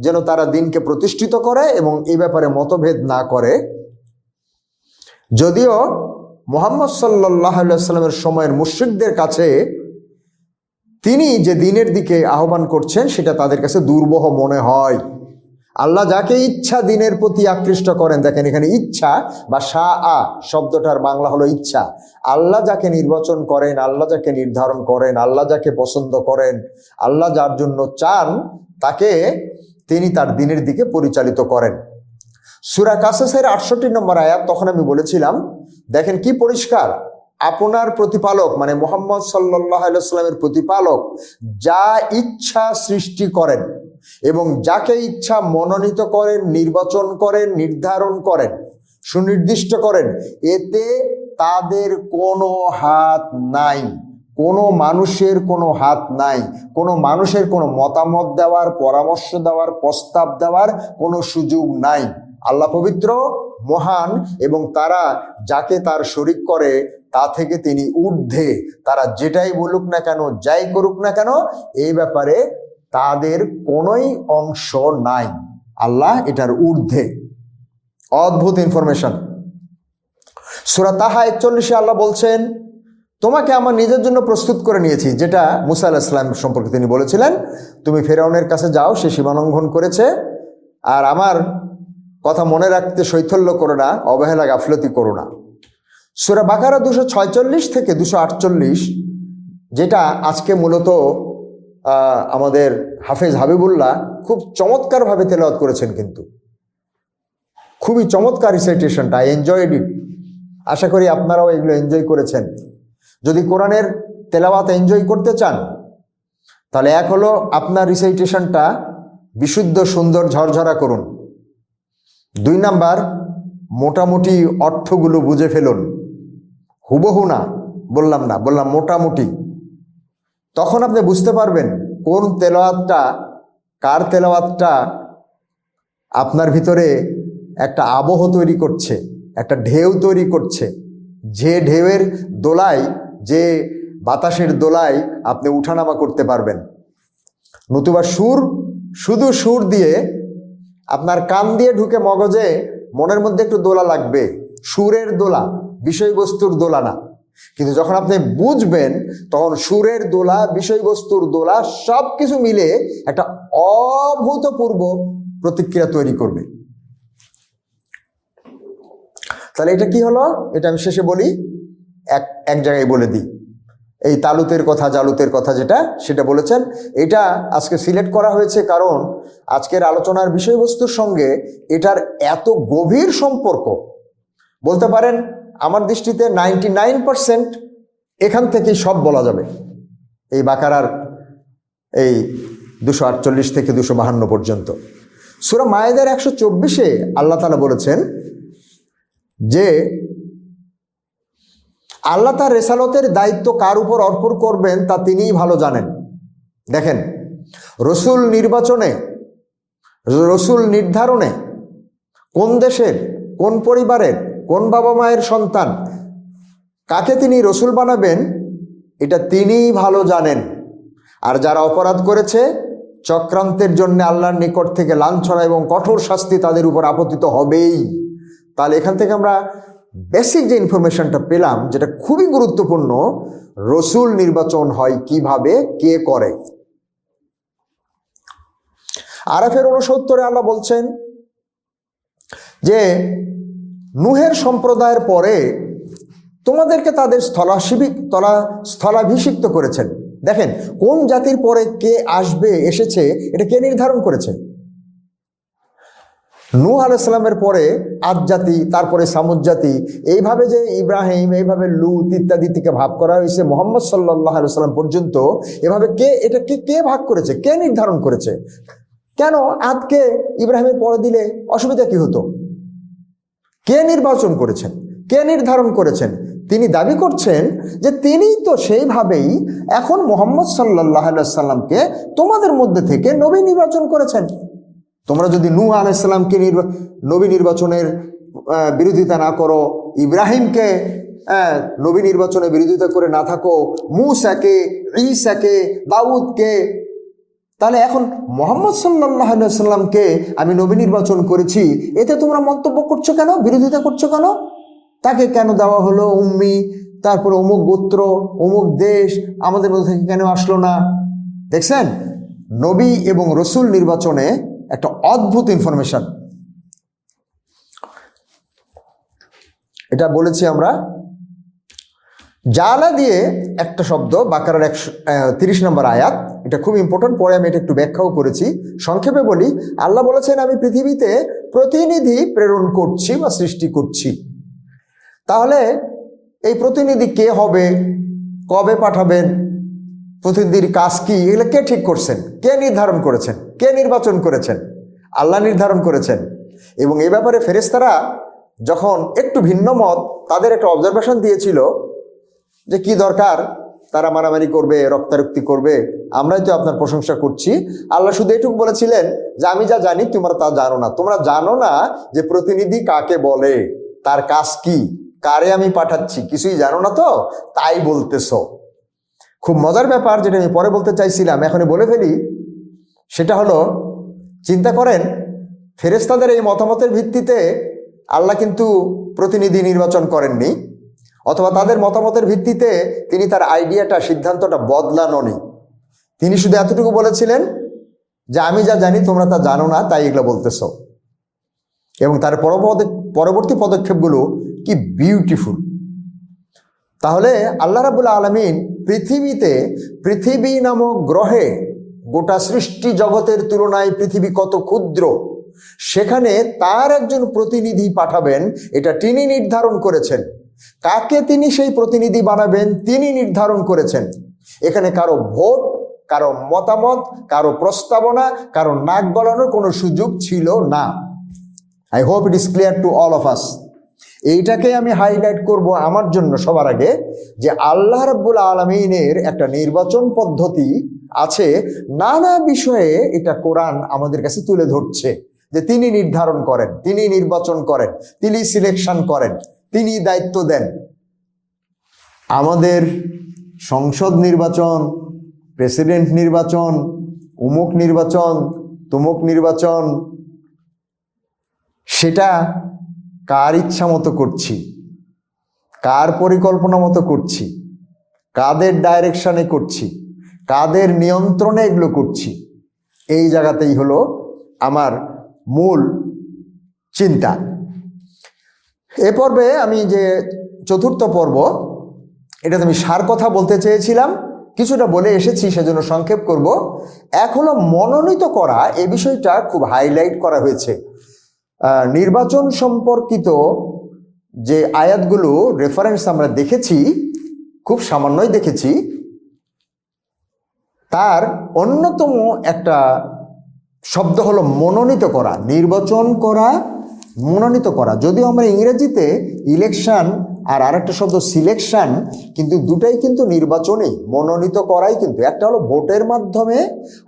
[SPEAKER 1] যেন তারা দিনকে প্রতিষ্ঠিত করে এবং এই ব্যাপারে মতভেদ না করে। যদিও মুহাম্মদ সাল্লাল্লাহু আলাইহি ওয়াসাল্লামের সময়ের মুশরিকদের কাছে তিনি যে দিনের দিকে আহ্বান করছেন সেটা তাদের কাছে দুর্বহ মনে হয়। আল্লাহ যাকে ইচ্ছা দিনের প্রতি আকৃষ্ট করেন, দেখেন এখানে ইচ্ছা বা শাআ শব্দটার বাংলা হলো ইচ্ছা। আল্লাহ যাকে নির্বাচন করেন, আল্লাহ যাকে নির্ধারণ করেন, আল্লাহ যাকে পছন্দ করেন, আল্লাহ যার জন্য চান তাকে তিনি তার দিনের দিকে পরিচালিত করেন। সূরা কাসাসের 68 নম্বর আয়াত, তখন আমি বলেছিলাম দেখেন কি পরিষ্কার, আপনার প্রতিপালক মানে মুহাম্মদ সাল্লাল্লাহু আলাইহি ওয়াসাল্লামের প্রতিপালক যা ইচ্ছা সৃষ্টি করেন এবং যাকে ইচ্ছা মনোনীত করেন, নির্বাচন করেন, নির্ধারণ করেন, সুনির্দিষ্ট করেন, এতে তাদের কোনো হাত নাই, কোনো মানুষের কোনো হাত নাই, কোনো মানুষের কোনো মতামত দেওয়ার, পরামর্শ দেওয়ার, প্রস্তাব দেওয়ার কোনো সুযোগ নাই। আল্লাহ পবিত্র, মহান এবং তারা যাকে তার শরীক করে তা থেকে তিনি ঊর্ধ্বে। তারা যেটাই বলুক না কেন, যাই করুক না কেন, এই ব্যাপারে তাদের কোনোই অংশ নাই। আল্লাহ এটার ঊর্ধ্বে। অদ্ভুত ইনফরমেশন। সূরা তাহা 41-এ আল্লাহ বলছেন তোমাকে আমার নিজের জন্য প্রস্তুত করে নিয়েছি, যেটা মুসা আলাইহিস সালাম সম্পর্কে তিনি বলেছিলেন তুমি ফেরাউনের কাছে যাও, সে সীমালঙ্ঘন করেছে, আর আমার কথা মনে রাখতে শৈথল্য করো না, অবহেলা গাফলতি করো না। সূরা বাকারা 246 থেকে 248, যেটা আজকে মূলত আমাদের হাফেজ হাবিবুল্লাহ খুব চমৎকারভাবে তেলাওয়াত করেছেন, কিন্তু খুবই চমৎকার রিসাইটেশনটা, আই এনজয়েড ইট। আশা করি আপনারাও এগুলো এনজয় করেছেন। যদি কোরআনের তেলাওয়াত এনজয় করতে চান তাহলে এক হলো আপনার রিসাইটেশনটা বিশুদ্ধ, সুন্দর, ঝরঝরা করুন। 2 নাম্বার, মোটামুটি অর্থগুলো বুঝে ফেলুন, হুবহু না, বললাম মোটামুটি। তখন আপনি বুঝতে পারবেন কোন তেলাওয়াতটা, কার তেলাওয়াতটা আপনার ভিতরে একটা আবহ তৈরি করছে, একটা ঢেউ তৈরি করছে, যে ঢেউয়ের দোলায়, যে বাতাসের দোলায় আপনি উঠানামা করতে পারবেন। নতুবা সুর, শুধু সুর দিয়ে আপনার কান দিয়ে ঢুকে মগজে, মনের মধ্যে একটু দোলা লাগবে, সুরের দোলা, বিষয়বস্তুর দোলা না। কিন্তু যখন আপনি বুঝবেন তখন সুরের দোলা, বিষয়বস্তুর দোলা সব কিছু মিলে একটা অভূতপূর্ব প্রতিক্রিয়া তৈরি করবে। তাহলে এটা কি হলো, এটা আমি শেষে বলি, এক জায়গায় বলে দিই। এই তালুতের কথা, জালুতের কথা যেটা, সেটা বলেছেন। এটা আজকে সিলেক্ট করা হয়েছে কারণ আজকের আলোচনার বিষয়বস্তুর সঙ্গে এটার এত গভীর সম্পর্ক, বলতে পারেন আমার দৃষ্টিতে 99% এখান থেকেই সব বলা যাবে। এই বাকারার এই 248 থেকে 252 পর্যন্ত। সূরা মায়েদার 124-এ আল্লাহ তাআলা বলেছেন যে আল্লাহ তার রেসালতের দায়িত্ব কার উপর অর্পণ করবেন তা তিনিই ভালো জানেন। দেখেন, রসুল নির্বাচনে, রসুল নির্ধারণে, কোন দেশের, কোন পরিবারের, কোন বাবা মায়ের সন্তান, কাকে তিনি রসুল বানাবেন, এটা তিনিই ভালো জানেন। আর যারা অপরাধ করেছে, চক্রান্তের জন্য আল্লাহর নিকট থেকে লাঞ্ছনা এবং কঠোর শাস্তি তাদের উপর আপতিত হবেই। তাহলে এখান থেকে আমরা বেসিক যে ইনফরমেশনটা পেলাম, যেটা খুবই গুরুত্বপূর্ণ, রসুল নির্বাচন হয় কিভাবে, কে করে। আরাফের 69-এ আল্লাহ বলছেন যে নূহের সম্প্রদায়ের পরে তোমাদেরকে তাদের স্থলাভিষিক্ত করেছেন। দেখেন, কোন জাতির পরে কে আসবে, এসেছে, এটা কে নির্ধারণ করেছে? নূহ আলাইহিস সালামের পরে আদ জাতি, তারপরে সামুদ জাতি, এইভাবে যে ইব্রাহিম, এইভাবে লূত ইত্যাদি থেকে ভাগ করা হয়েছে মুহাম্মদ সাল্লাল্লাহু আলাইহি সাল্লাম পর্যন্ত, এভাবে কে ভাগ করেছে, কে নির্ধারণ করেছে? কেন আদকে ইব্রাহিমের পরে দিলে অসুবিধা কি হতো? কে নির্বাচন করেছেন, কে নির্ধারণ করেছেন? তিনি দাবি করছেন যে তিনিই তো সেইভাবেই এখন মুহাম্মদ সাল্লাল্লাহু আলাইহি সাল্লামকে তোমাদের মধ্যে থেকে নবী নির্বাচন করেছেন। তোমরা যদি নূহ আলাইহিস সালামকে নবী নির্বাচনের বিরোধিতা না করো, ইব্রাহিমকে নবী নির্বাচনে বিরোধিতা করে না থাকো, মূসাকে, ঈসাকে, দাউদকে, তাহলে এখন মুহাম্মদ সাল্লাল্লাহু আলাইহি সাল্লামকে আমি নবী নির্বাচন করেছি, এতে তোমরা মন্তব্য করছো কেন, বিরোধিতা করছো কেন? তাকে কেন দেওয়া হলো উম্মি, তারপর অমুক গোত্র, অমুক দেশ, আমাদের মধ্যে থেকে কেন আসলো না? দেখছেন, নবী এবং রসুল নির্বাচনে একটা অদ্ভুত ইনফরমেশন। এটা বলেছি আমরা। জালা দিয়ে একটা শব্দ, বাকারার 130 নম্বর আয়াত, এটা খুব ইম্পর্টেন্ট, পরে আমি এটা একটু ব্যাখ্যাও করেছি। সংক্ষেপে বলি, আল্লাহ বলেছেন আমি পৃথিবীতে প্রতিনিধি প্রেরণ করছি বা সৃষ্টি করছি। তাহলে এই প্রতিনিধি কে হবে, কবে পাঠাবেন, প্রতিনিধির কাজ কি, এগুলো কে ঠিক করছেন, কে নির্ধারণ করেছেন, কে নির্বাচন করেছেন? আল্লাহ নির্ধারণ করেছেন। এবং এই ব্যাপারে ফেরেশতারা যখন একটু ভিন্ন মত, তাদের একটা অবজারভেশন দিয়েছিল যে কি দরকার, তারা মারামারি করবে, রক্তারক্তি করবে, আমরাই তো আপনার প্রশংসা করছি। আল্লাহ শুধু এটুকু বলেছিলেন যে আমি যা জানি তোমরা তা জানো না। তোমরা জানো না যে প্রতিনিধি কাকে বলে, তার কাজ কি, কারে আমি পাঠাচ্ছি, কিছুই জানো না, তো তাই বলতেছো। খুব মজার ব্যাপার, যেটা আমি পরে বলতে চাইছিলাম, এখনই বলে ফেলি। সেটা হলো, চিন্তা করেন, ফেরেশতাদের এই মতামতের ভিত্তিতে আল্লাহ কিন্তু প্রতিনিধি নির্বাচন করেননি, অথবা তাদের মতামতের ভিত্তিতে তিনি তার আইডিয়াটা, সিদ্ধান্তটা বদলাননি। তিনি শুধু এতটুকু বলেছিলেন যে আমি যা জানি তোমরা তা জানো না, তাই এগুলো বলতেছো। এবং তার পরবর্তী পদক্ষেপগুলো কি বিউটিফুল। তাহলে আল্লাহ রাব্বুল আলামিন পৃথিবী নামক গ্রহে, গোটা সৃষ্টি জগতের তুলনায় পৃথিবী কত ক্ষুদ্র, সেখানে তার একজন প্রতিনিধি পাঠাবেন, এটা তিনি নির্ধারণ করেছেন। কাকে তিনি সেই প্রতিনিধি বানাবেন তিনি নির্ধারণ করেছেন। এখানে কারো ভোট, কারো মতামত, কারো প্রস্তাবনা, কারো নাক গলানোর কোনো সুযোগ ছিল না। I hope it is clear to all of us. এইটাকে আমি হাইলাইট করব আমার জন্য সবার আগে, যে আল্লাহ রাব্বুল আলামিনের একটা নির্বাচন পদ্ধতি আছে, নানা বিষয়ে এটা কোরআন আমাদের কাছে তুলে ধরছে যে তিনি নির্ধারণ করেন, তিনি নির্বাচন করেন, তিনি সিলেকশন করেন, তিনি দায়িত্ব দেন। আমাদের সংসদ নির্বাচন, প্রেসিডেন্ট নির্বাচন, অমুক নির্বাচন, তমুক নির্বাচন, সেটা কার ইচ্ছা মতো করছি, কার পরিকল্পনা মতো করছি, কাদের ডাইরেকশনে করছি, কাদের নিয়ন্ত্রণে এগুলো করছি, এই জায়গাতেই হলো আমার মূল চিন্তা। এ পর্বে আমি যে চতুর্থ পর্ব, এটাতে আমি সার কথা বলতে চেয়েছিলাম, কিছুটা বলে এসেছি, সেজন্য সংক্ষেপ করব। এক হলো মনোনীত করা, এই বিষয়টা খুব হাইলাইট করা হয়েছে। নির্বাচন সম্পর্কিত যে আয়াতগুলো রেফারেন্স আমরা দেখেছি, খুব সামান্যই দেখেছি, তার অন্যতম একটা শব্দ হলো মনোনীত করা, নির্বাচন করা, মনোনীত করা। যদিও আমরা ইংরেজিতে ইলেকশন আর আরেকটা শব্দ সিলেকশন, কিন্তু দুটাই কিন্তু নির্বাচনেই, মনোনীত করাই কিন্তু। একটা হলো ভোটের মাধ্যমে,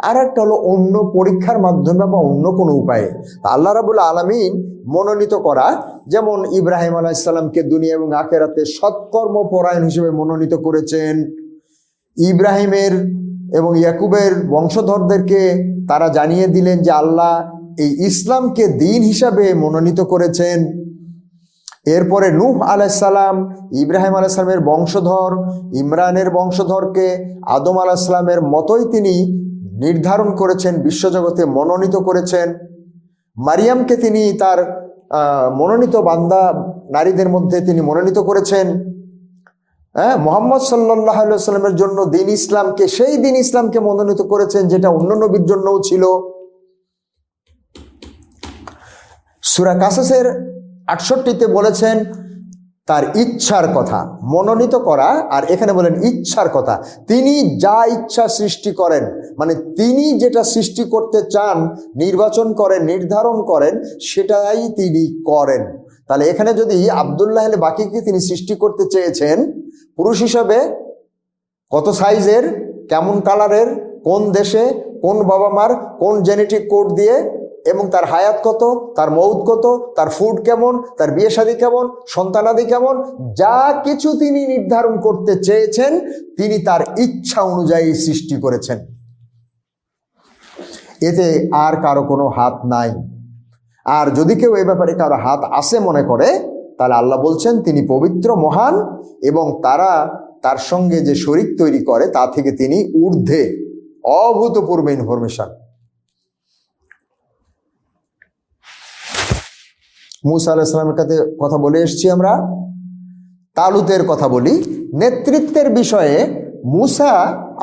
[SPEAKER 1] আর একটা হলো অন্য পরীক্ষার মাধ্যমে বা অন্য কোনো উপায়ে। আল্লাহ রাব্বুল আলামিন মনোনীত করা, যেমন ইব্রাহিম আলাইহিস সালামকে দুনিয়া এবং আখিরাতে সৎকর্মপরায়ণ হিসেবে মনোনীত করেছেন। ইব্রাহিমের এবং ইয়াকুবের বংশধরদেরকে তারা জানিয়ে দিলেন যে আল্লাহ এই ইসলামকে দিন হিসাবে মনোনীত করেছেন। এরপরে নূহ আলাইহিস সালাম, ইব্রাহিম আলাইহিস সালামের বংশধর, ইমরানের বংশধরকে আদম আলাইহিস সালামের মতোই তিনি নির্ধারণ করেছেন, বিশ্বজগতে মনোনীত করেছেন। মারিয়ামকে তিনি তার মনোনীত বান্দা নারীদের মধ্যে তিনি মনোনীত করেছেন। মুহাম্মদ সাল্লাল্লাহু আলাইহি ওয়াসাল্লামের জন্য দিন ইসলামকে, সেই দিন ইসলামকে মনোনীত করেছেন যেটা অন্য নবীর জন্যও ছিল। সূরা কাসাসের ৬৮তে বলেছেন তার ইচ্ছার কথা, মনোনীত করা, আর এখানে বলেন ইচ্ছার কথা। তিনি যা ইচ্ছা সৃষ্টি করেন, মানে তিনি যেটা সৃষ্টি করতে চান, নির্বাচন করেন, নির্ধারণ করেন, সেটাই তিনি করেন। তাহলে এখানে যদি আব্দুল্লাহ আল বাকিকে তিনি সৃষ্টি করতে চেয়েছেন পুরুষ হিসাবে, কত সাইজের, কেমন কালারের, কোন দেশে, কোন বাবা মার, কোন জেনেটিক কোড দিয়ে, এবং তার হায়াত কত, তার মৌত কত, তার ফুড কেমন, তার বিয়ে শাদী কেমন, সন্তানাদি কেমন, যা কিছু তিনি নির্ধারণ করতে চেয়েছেন তিনি তার ইচ্ছা অনুযায়ী সৃষ্টি করেছেন। এতে আর কারো কোনো হাত নাই। আর যদি কেউ এ ব্যাপারে কারো হাত আছে মনে করে, তাহলে আল্লাহ বলছেন তিনি পবিত্র, মহান, এবং তারা তার সঙ্গে যে শরীক তৈরি করে তা থেকে তিনি ঊর্ধ্বে, অভূতপূর্ব ইনফরমেশন। মুসা আলাইহিস সালামের কাছে কথা বলে এসেছি আমরা। তালুতের কথা বলি। নেতৃত্বের বিষয়ে মুসা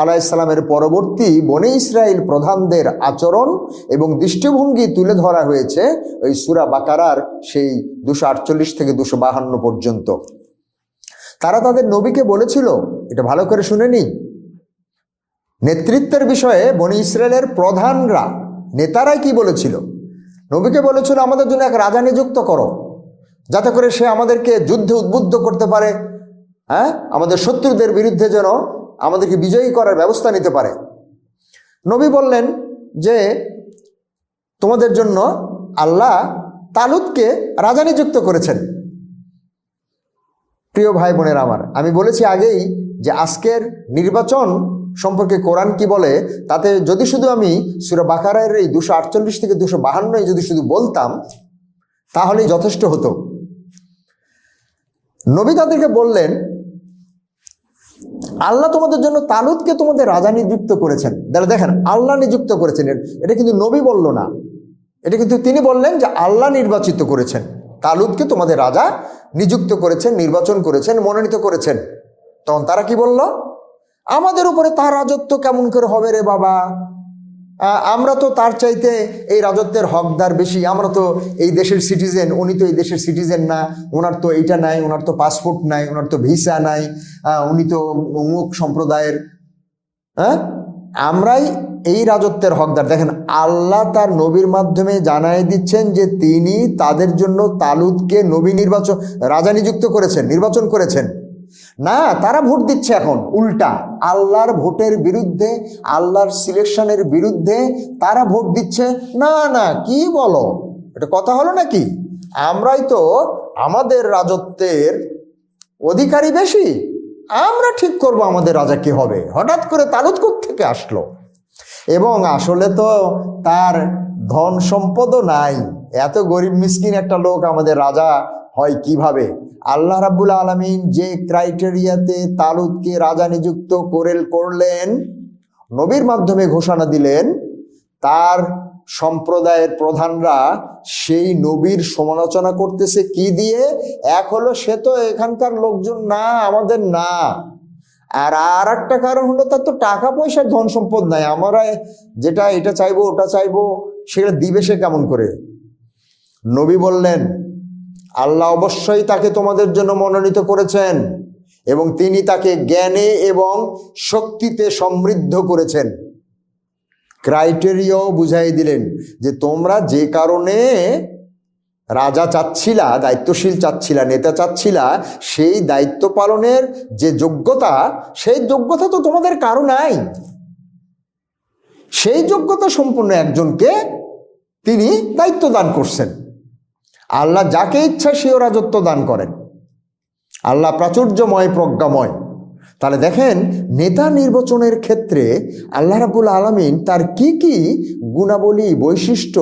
[SPEAKER 1] আলাইহিস সালামের পরবর্তী বনে ইসরাইল প্রধানদের আচরণ এবং দৃষ্টিভঙ্গি তুলে ধরা হয়েছে ওই সূরা বাকারার সেই 248 থেকে 252 পর্যন্ত। তারা তাদের নবীকে বলেছিল, এটা ভালো করে শুনে নি, নেতৃত্বের বিষয়ে বনে ইসরায়েলের প্রধানরা, নেতারাই কি বলেছিল? নবীকে বলেছিল আমাদের জন্য এক রাজা নিযুক্ত করো, যাতে করে সে আমাদেরকে যুদ্ধে উদ্বুদ্ধ করতে পারে, আমাদের শত্রুদের বিরুদ্ধে যেন আমাদেরকে বিজয়ী করার ব্যবস্থা নিতে পারে। নবী বললেন যে তোমাদের জন্য আল্লাহ তালুতকে রাজা নিযুক্ত করেছেন। প্রিয় ভাই বোনেরা আমার, আমি বলেছি আগেই যে আজকের নির্বাচন সম্পর্কে কোরআন কি বলে, তাতে যদি শুধু আমি সূরা বাকারার এই 248 থেকে 252 যদি শুধু বলতাম তাহলেই যথেষ্ট হতো। নবী তাদেরকে বললেন আল্লাহ তোমাদের জন্য তালুতকে তোমাদের রাজা নিযুক্ত করেছেন। দেখেন, আল্লাহ নিযুক্ত করেছেন, এটা কিন্তু নবী বলল না, এটা কিন্তু তিনি বললেন যে আল্লাহ নির্বাচিত করেছেন, তালুতকে তোমাদের রাজা নিযুক্ত করেছেন, নির্বাচন করেছেন, মনোনীত করেছেন। তখন তারা কি বলল? আমাদের উপরে তার রাজত্ব কেমন করে হবে রে বাবা, আমরা তো তার চাইতে এই রাজত্বের হকদার বেশি, আমরা তো এই দেশের সিটিজেন, উনি তো এই দেশের সিটিজেন না, ওনার তো এইটা নাই, ওনার তো পাসপোর্ট নাই, ওনার তো ভিসা নাই, উনি তো অমুক সম্প্রদায়ের, আমরাই এই রাজত্বের হকদার। দেখেন, আল্লাহ তার নবীর মাধ্যমে জানাই দিচ্ছেন যে তিনি তাদের জন্য তালুতকে নবী নির্বাচন, রাজা নিযুক্ত করেছেন, নির্বাচন করেছেন না। তারা ভোট দিচ্ছে এখন উল্টা, আল্লাহর ভোটের বিরুদ্ধে, আল্লাহর সিলেকশনের বিরুদ্ধে তারা ভোট দিচ্ছে। না না, কি বলো, এটা কথা হলো নাকি? আমরাই তো আমাদের রাজত্বের অধিকারী বেশি, আমরা ঠিক করব আমাদের রাজা কি হবে। হঠাৎ করে তালুত কোত্থেকে আসলো? এবং আসলে তো তার ধন সম্পদও নাই, এত গরিব মিসকিন একটা লোক আমাদের রাজা হয় কিভাবে? আল্লাহ রাব্বুল আলামিন যে ক্রাইটেরিয়াতে তালুতকে রাজা নিযুক্ত করলেন, নবীর মাধ্যমে ঘোষণা দিলেন, তার সম্প্রদায়ের প্রধানরা সেই নবীর সমালোচনা করতেছে কি দিয়ে? এক হলো সে তো এখানকার লোকজন না, আমাদের না, আর একটা কারণ হলো তার তো টাকা পয়সার ধন সম্পদ নাই, আমরা যেটা এটা চাইবো ওটা চাইবো সেটা দিবে সে কেমন করে? নবী বললেন আল্লাহ অবশ্যই তাকে তোমাদের জন্য মনোনীত করেছেন এবং তিনি তাকে জ্ঞানে এবং শক্তিতে সমৃদ্ধ করেছেন। ক্রাইটেরিয়াও বুঝাই দিলেন যে তোমরা যে কারণে রাজা চাচ্ছিলা, দায়িত্বশীল চাচ্ছিলা, নেতা চাচ্ছিলা, সেই দায়িত্ব পালনের যে যোগ্যতা, সেই যোগ্যতা তো তোমাদের কারো নাই। সেই যোগ্যতা সম্পন্ন একজনকে তিনি দায়িত্ব দান করছেন। আল্লাহ যাকে ইচ্ছা সেও রাজত্ব দান করেন। আল্লাহ প্রাচুর্যময়, প্রজ্ঞাময়। তাহলে দেখেন, নেতা নির্বাচনের ক্ষেত্রে আল্লাহ রাব্বুল আলামিন তার কি কি গুণাবলী, বৈশিষ্ট্য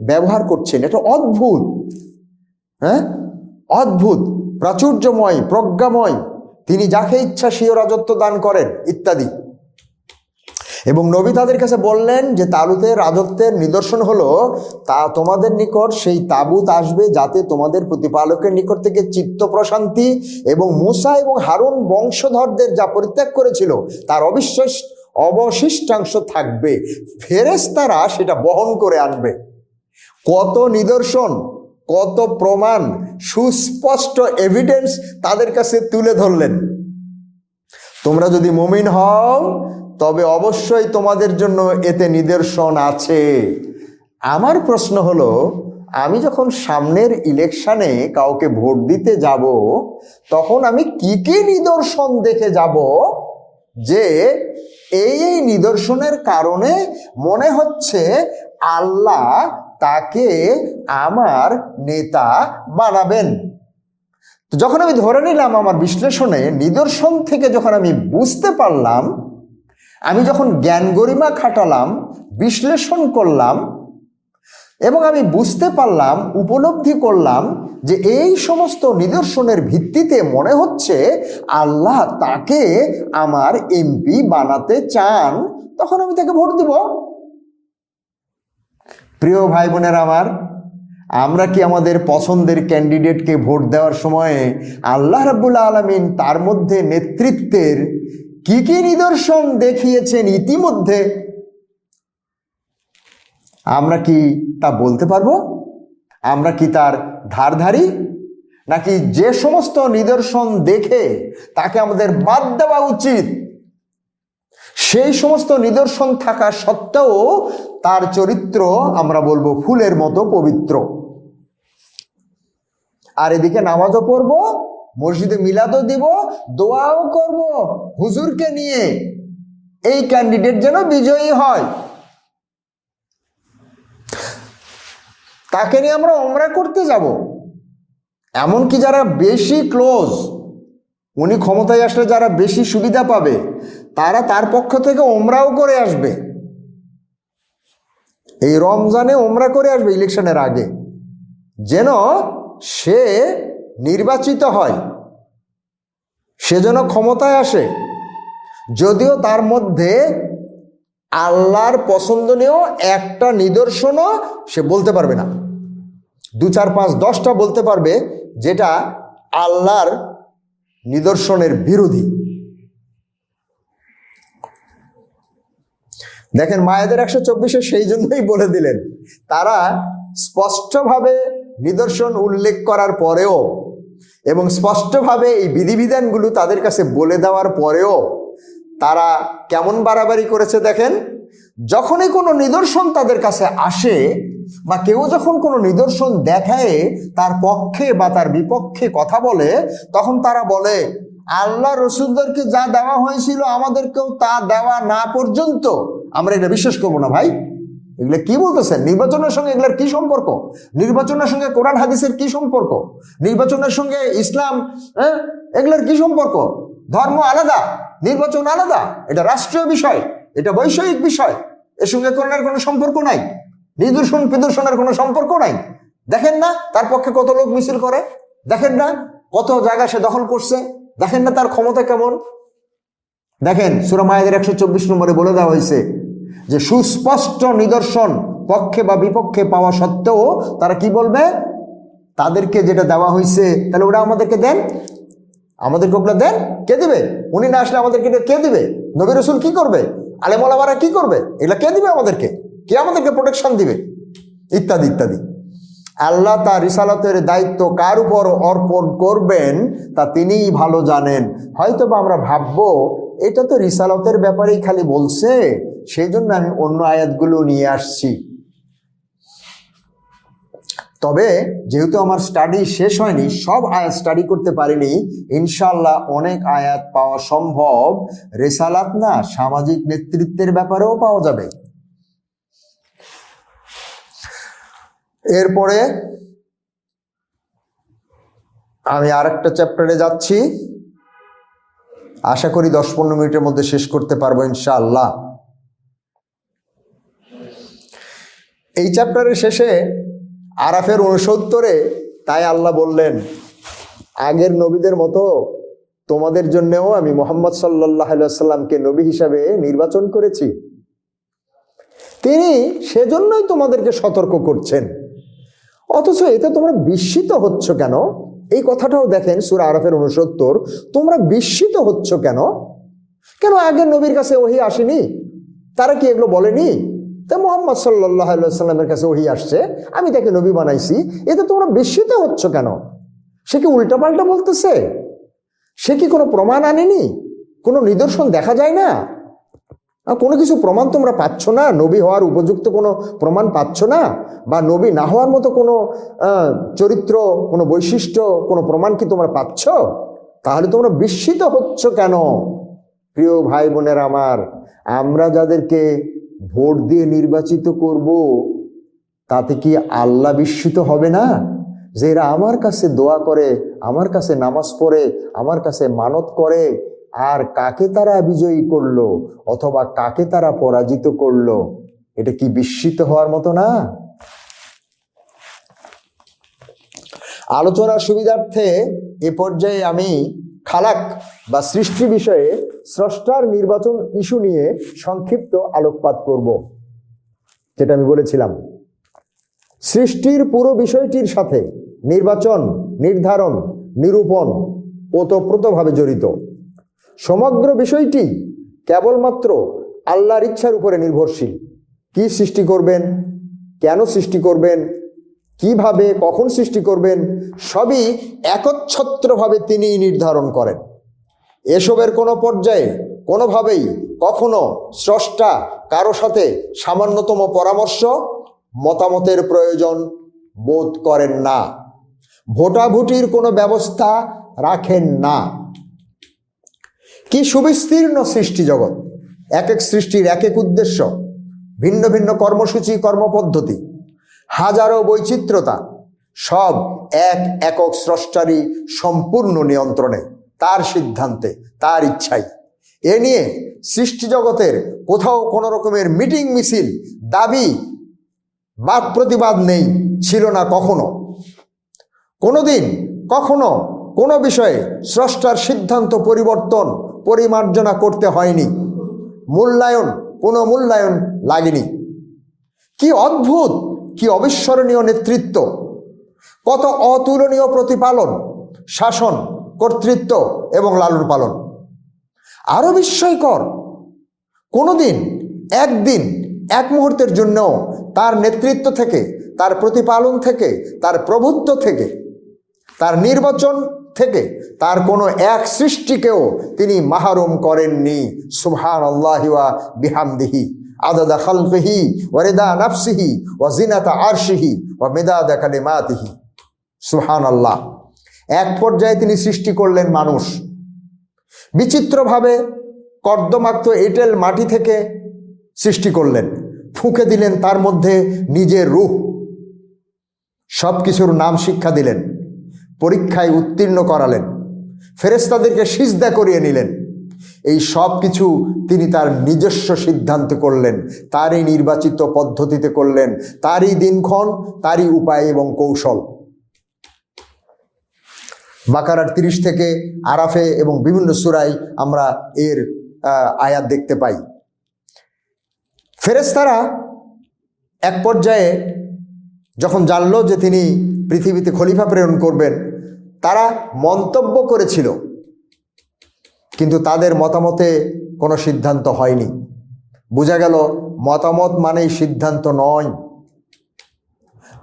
[SPEAKER 1] ব্যবহার করছেন, এটা অদ্ভুত। অদ্ভুত, প্রাচুর্যময়, প্রজ্ঞাময়। তিনি যাকে ইচ্ছা সেও রাজত্ব দান করেন ইত্যাদি। এবং নবী তাদের কাছে বললেন যে তালুতের রাজত্বের নিদর্শন হলো তা তোমাদের নিকট সেই তাবুত আসবে যাতে তোমাদের প্রতিপালকের নিকট থেকে চিত্ত প্রশান্তি এবং মূসা এবং হারুন বংশধরদের যা পরিত্যাগ করেছিল তার অবশিষ্টাংশ থাকবে। ফেরেশতারা সেটা বহন করে আনবে। কত নিদর্শন, কত প্রমাণ, সুস্পষ্ট এভিডেন্স তাদের কাছে তুলে ধরলেন। তোমরা যদি মুমিন হও তবে অবশ্যই তোমাদের জন্য এতে নিদর্শন আছে। আমার প্রশ্ন হলো, আমি যখন সামনের ইলেকশনে কাউকে ভোট দিতে যাব, তখন আমি কি কি নিদর্শন দেখে যাব যে এই নিদর্শনের কারণে মনে হচ্ছে আল্লাহ তাকে আমার নেতা বানাবেন? তো যখন আমি ধরে নিলাম আমার বিশ্লেষণে নিদর্শন থেকে যখন আমি বুঝতে পারলাম, আমি যখন জ্ঞান গরিমা খাটালাম, বিশ্লেষণ করলাম এবং আমি বুঝতে পারলাম, উপলব্ধি করলাম যে এই সমস্ত নিদর্শনের ভিত্তিতে মনে হচ্ছে আল্লাহ তাকে আমার এমপি বানাতে চান, তখন আমি তাকে ভোট দিব। প্রিয় ভাই বোনেরা আমার, আমরা কি আমাদের পছন্দের ক্যান্ডিডেটকে ভোট দেওয়ার সময় আল্লাহ রাব্বুল আলামিন তার মধ্যে নেতৃত্বের কি কি নিদর্শন দেখিয়েছেন ইতিমধ্যে, আমরা কি তা বলতে পারবো? আমরা কি তার ধারধারী? নাকি যে সমস্ত নিদর্শন দেখে তাকে আমাদের বাদ দেওয়া উচিত, সেই সমস্ত নিদর্শন থাকা সত্ত্বেও তার চরিত্র আমরা বলবো ফুলের মতো পবিত্র? আর এদিকে নামাজও পড়বো, মসজিদে মিলাদও দিব, দোয়াও করব হুজুরকে নিয়ে, এই ক্যান্ডিডেট যেন বিজয়ী হয়। তাকে নিয়ে আমরা উমরা করতে যাব। এমনকি যারা বেশি ক্লোজ, উনি ক্ষমতায় আসলে যারা বেশি সুবিধা পাবে, তারা তার পক্ষ থেকে উমরাও করে আসবে। এই রমজানে উমরা করে আসবে ইলেকশনের আগে, যেন সে নির্বাচিত হয়, সে যেন ক্ষমতায় আসে। যদিও তার মধ্যে আল্লাহর পছন্দনীয় একটা নিদর্শনও সে বলতে পারবে না, 2, 4, 5, 10টা বলতে পারবে যেটা আল্লাহর নিদর্শনের বিরোধী। দেখেন, মায়েদের 124 সেই জন্যই বলে দিলেন, তারা স্পষ্টভাবে নিদর্শন উল্লেখ করার পরেও এবং স্পষ্টভাবে এই বিধিবিধানগুলো তাদের কাছে বলে দেওয়ার পরেও তারা কেমন বাড়াবাড়ি করেছে দেখেন। যখনই কোনো নিদর্শন তাদের কাছে আসে বা কেউ যখন কোনো নিদর্শন দেখায় তার পক্ষে বা তার বিপক্ষে কথা বলে, তখন তারা বলে আল্লাহ রসুলদেরকে যা দেওয়া হয়েছিল আমাদেরকেও তা দেওয়া না পর্যন্ত আমরা এটা বিশ্বাস করবো না। ভাই, এগুলো কি বলতেছেন? নির্বাচনের সঙ্গে এগুলোর কি সম্পর্ক? নির্বাচনের সঙ্গে কোরআন হাদিসের কি সম্পর্ক? নির্বাচনের সঙ্গে ইসলাম, এগুলোর কি সম্পর্ক? ধর্ম আলাদা, নির্বাচন আলাদা, এটা রাষ্ট্রীয় বিষয়, এটা বৈষয়িক বিষয়, এর সঙ্গে কোরআনের কোনো সম্পর্ক নাই, নিদর্শন প্রদর্শনের কোনো সম্পর্ক নাই। দেখেন না তার পক্ষে কত লোক মিছিল করে, দেখেন না কত জায়গা সে দখল করছে, দেখেন না তার ক্ষমতা কেমন। দেখেন, সূরা মায়েদের 124 নম্বরে বলে দেওয়া হয়েছে যে সুস্পষ্ট নিদর্শন পক্ষে বা বিপক্ষে পাওয়া সত্ত্বেও তারা কি বলবে? তাদেরকে যেটা দেওয়া হয়েছে তাহলে ওরা আমাদেরকে দেন, আমাদেরকে ওগুলো দেন। কে দিবে? উনি না আসলে আমাদেরকে কে দিবে? নবী রাসূল কি করবে? আলেম ওলামারা কি করবে? এগুলা কে দিবে আমাদেরকে? কে আমাদেরকে প্রোটেকশন দিবে? ইত্যাদি ইত্যাদি। আল্লাহ তার রিসালাতের দায়িত্ব কার উপর অর্পণ করবেন তা তিনিই ভালো জানেন। হয়তো বা আমরা ভাববো এটা তো রিসালাতের ব্যাপারেই খালি বলছে, সেই জন্য আমি অন্য আয়াতগুলো নিয়ে আসছি। তবে যেহেতু আমার স্টাডি শেষ হয়নি, সব আয়াত স্টাডি করতে পারিনি, ইনশাআল্লাহ অনেক আয়াত পাওয়া সম্ভব। রেসালাত না, সামাজিক নেতৃত্বের ব্যাপারেও পাওয়া যাবে। এরপরে আমি আরেকটা চ্যাপ্টারে যাচ্ছি, আশা করি 10-15 মিনিটের মধ্যে শেষ করতে পারবো ইনশাআল্লাহ। এই চ্যাপ্টারের শেষে আরাফের 69-এ তাই আল্লাহ বললেন, আগের নবীদের মতো তোমাদের জন্যও আমি মুহাম্মদ সাল্লাল্লাহু আলাইহি ওয়াসাল্লামকে নবী হিসাবে নির্বাচন করেছি, তিনি সেজন্যই তোমাদেরকে সতর্ক করছেন। অথচ এতে তোমরা বিস্মিত হচ্ছ কেন? এই কথাটাও দেখেন সূরা আরাফের 69, তোমরা বিস্মিত হচ্ছ কেন? কেন আগের নবীর কাছে ওহী আসেনি? তারা কি এগুলো বলেনি? তা মুহাম্মদ সাল্লাল্লাহু আলাইহি ওয়াসাল্লামের কাছে ওহী আসছে, আমি তাকে নবী বানাইছি, এতে তোমরা বিস্মিত হচ্ছ কেন? সে কি উল্টাপাল্টা বলতেছে? সে কি কোনো প্রমাণ আনেনি? কোনো নিদর্শন দেখা যায় না? কোনো কিছু প্রমাণ তোমরা পাচ্ছ না? নবী হওয়ার উপযুক্ত কোনো প্রমাণ পাচ্ছ না? বা নবী না হওয়ার মতো কোনো চরিত্র, কোনো বৈশিষ্ট্য, কোনো প্রমাণ কি তোমরা পাচ্ছ? তাহলে তোমরা বিস্মিত হচ্ছ কেন? প্রিয় ভাই বোনের আমার, আমরা যাদেরকে ভোট দিয়ে নির্বাচিত করব, তাতে কি আল্লাহ বিস্মিত হবে না যে এরা আমার কাছে দোয়া করে, আমার কাছে নামাজ পড়ে, আমার কাছে মানত করে, আর কাকে তারা বিজয়ী করলো অথবা কাকে তারা পরাজিত করলো? এটা কি বিস্মিত হওয়ার মতো না? আলোচনার সুবিধার্থে এ পর্যায়ে আমি খালাক বা সৃষ্টি বিষয়ে স্রষ্টার নির্বাচন ইস্যু নিয়ে সংক্ষিপ্ত আলোকপাত করব। যেটা আমি বলেছিলাম, সৃষ্টির পুরো বিষয়টির সাথে নির্বাচন, নির্ধারণ, নিরূপণ ওতপ্রোতভাবে জড়িত। সমগ্র বিষয়টি কেবলমাত্র আল্লাহর ইচ্ছার উপরে নির্ভরশীল। কি সৃষ্টি করবেন, কেন সৃষ্টি করবেন, কিভাবে, কখন সৃষ্টি করবেন, সবই একচ্ছত্রভাবে তিনিই নির্ধারণ করেন। এসবের কোনো পর্যায়ে কোনোভাবেই কখনো স্রষ্টা কারো সাথে সামান্যতম পরামর্শ, মতামতের প্রয়োজন বোধ করেন না। ভোটাভুটির কোনো ব্যবস্থা রাখেন না। কি সুবিস্তীর্ণ সৃষ্টি জগৎ! এক এক সৃষ্টির এক এক উদ্দেশ্য, ভিন্ন ভিন্ন কর্মসূচি, কর্মপদ্ধতি, হাজারো বৈচিত্র্যতা, সব এক একক স্রষ্টারই সম্পূর্ণ নিয়ন্ত্রণে, তার সিদ্ধান্তে, তার ইচ্ছাই। এ নিয়ে সৃষ্টি জগতের কোথাও কোনো রকমের মিটিং মিছিল, দাবি, বাদ প্রতিবাদ নেই, ছিল না কখনো। কোনোদিন কখনো কোনো বিষয়ে স্রষ্টার সিদ্ধান্ত পরিবর্তন, পরিমার্জনা করতে হয়নি। কোনো মূল্যায়ন লাগেনি। কি অদ্ভুত, কি অবিস্মরণীয় নেতৃত্ব, কত অতুলনীয় প্রতিপালন, শাসন, কর্তৃত্ব এবং লালন পালন। আরো বিস্ময়কর, কোনোদিন, একদিন, এক মুহূর্তের জন্য তার নেতৃত্ব থেকে, তার প্রতিপালন থেকে, তার প্রভুত্ব থেকে, তার নির্বাচন থেকে তার কোনো এক সৃষ্টিকেও তিনি মাহরুম করেননি। সুবহানাল্লাহি ওয়া বিহামদিহি আদাদা খালকিহি ওয়া রিদা নাফসিহি ওয়া জিনাতা আরশিহি ওয়া মিদাদা কালিমাতিহি। সুবহানাল্লাহ। এক পর্যায়ে তিনি সৃষ্টি করলেন মানুষ। বিচিত্রভাবে কর্দমাক্ত এঁটেল মাটি থেকে সৃষ্টি করলেন, ফুঁকে দিলেন তার মধ্যে নিজের রূহ, সব কিছুর নাম শিক্ষা দিলেন, পরীক্ষায় উত্তীর্ণ করালেন, ফেরেশতাদেরকে সিজদা করিয়ে নিলেন। এই সব কিছু তিনি তার নিজস্ব সিদ্ধান্ত করলেন, তারই নির্বাচিত পদ্ধতিতে করলেন, তারই দিনক্ষণ, তারই উপায় এবং কৌশল। বাকারার 30 থেকে আরাফে এবং বিভিন্ন সূরায় আমরা এর আয়াত দেখতে পাই। ফেরেশতারা এক পর্যায়ে যখন জানলো যে তিনি পৃথিবীতে খলিফা প্রেরণ করবেন, তারা মন্তব্য করেছিল, কিন্তু তাদের মতামতে কোনো সিদ্ধান্ত হয়নি। বোঝা গেল মতামত মানেই সিদ্ধান্ত নয়।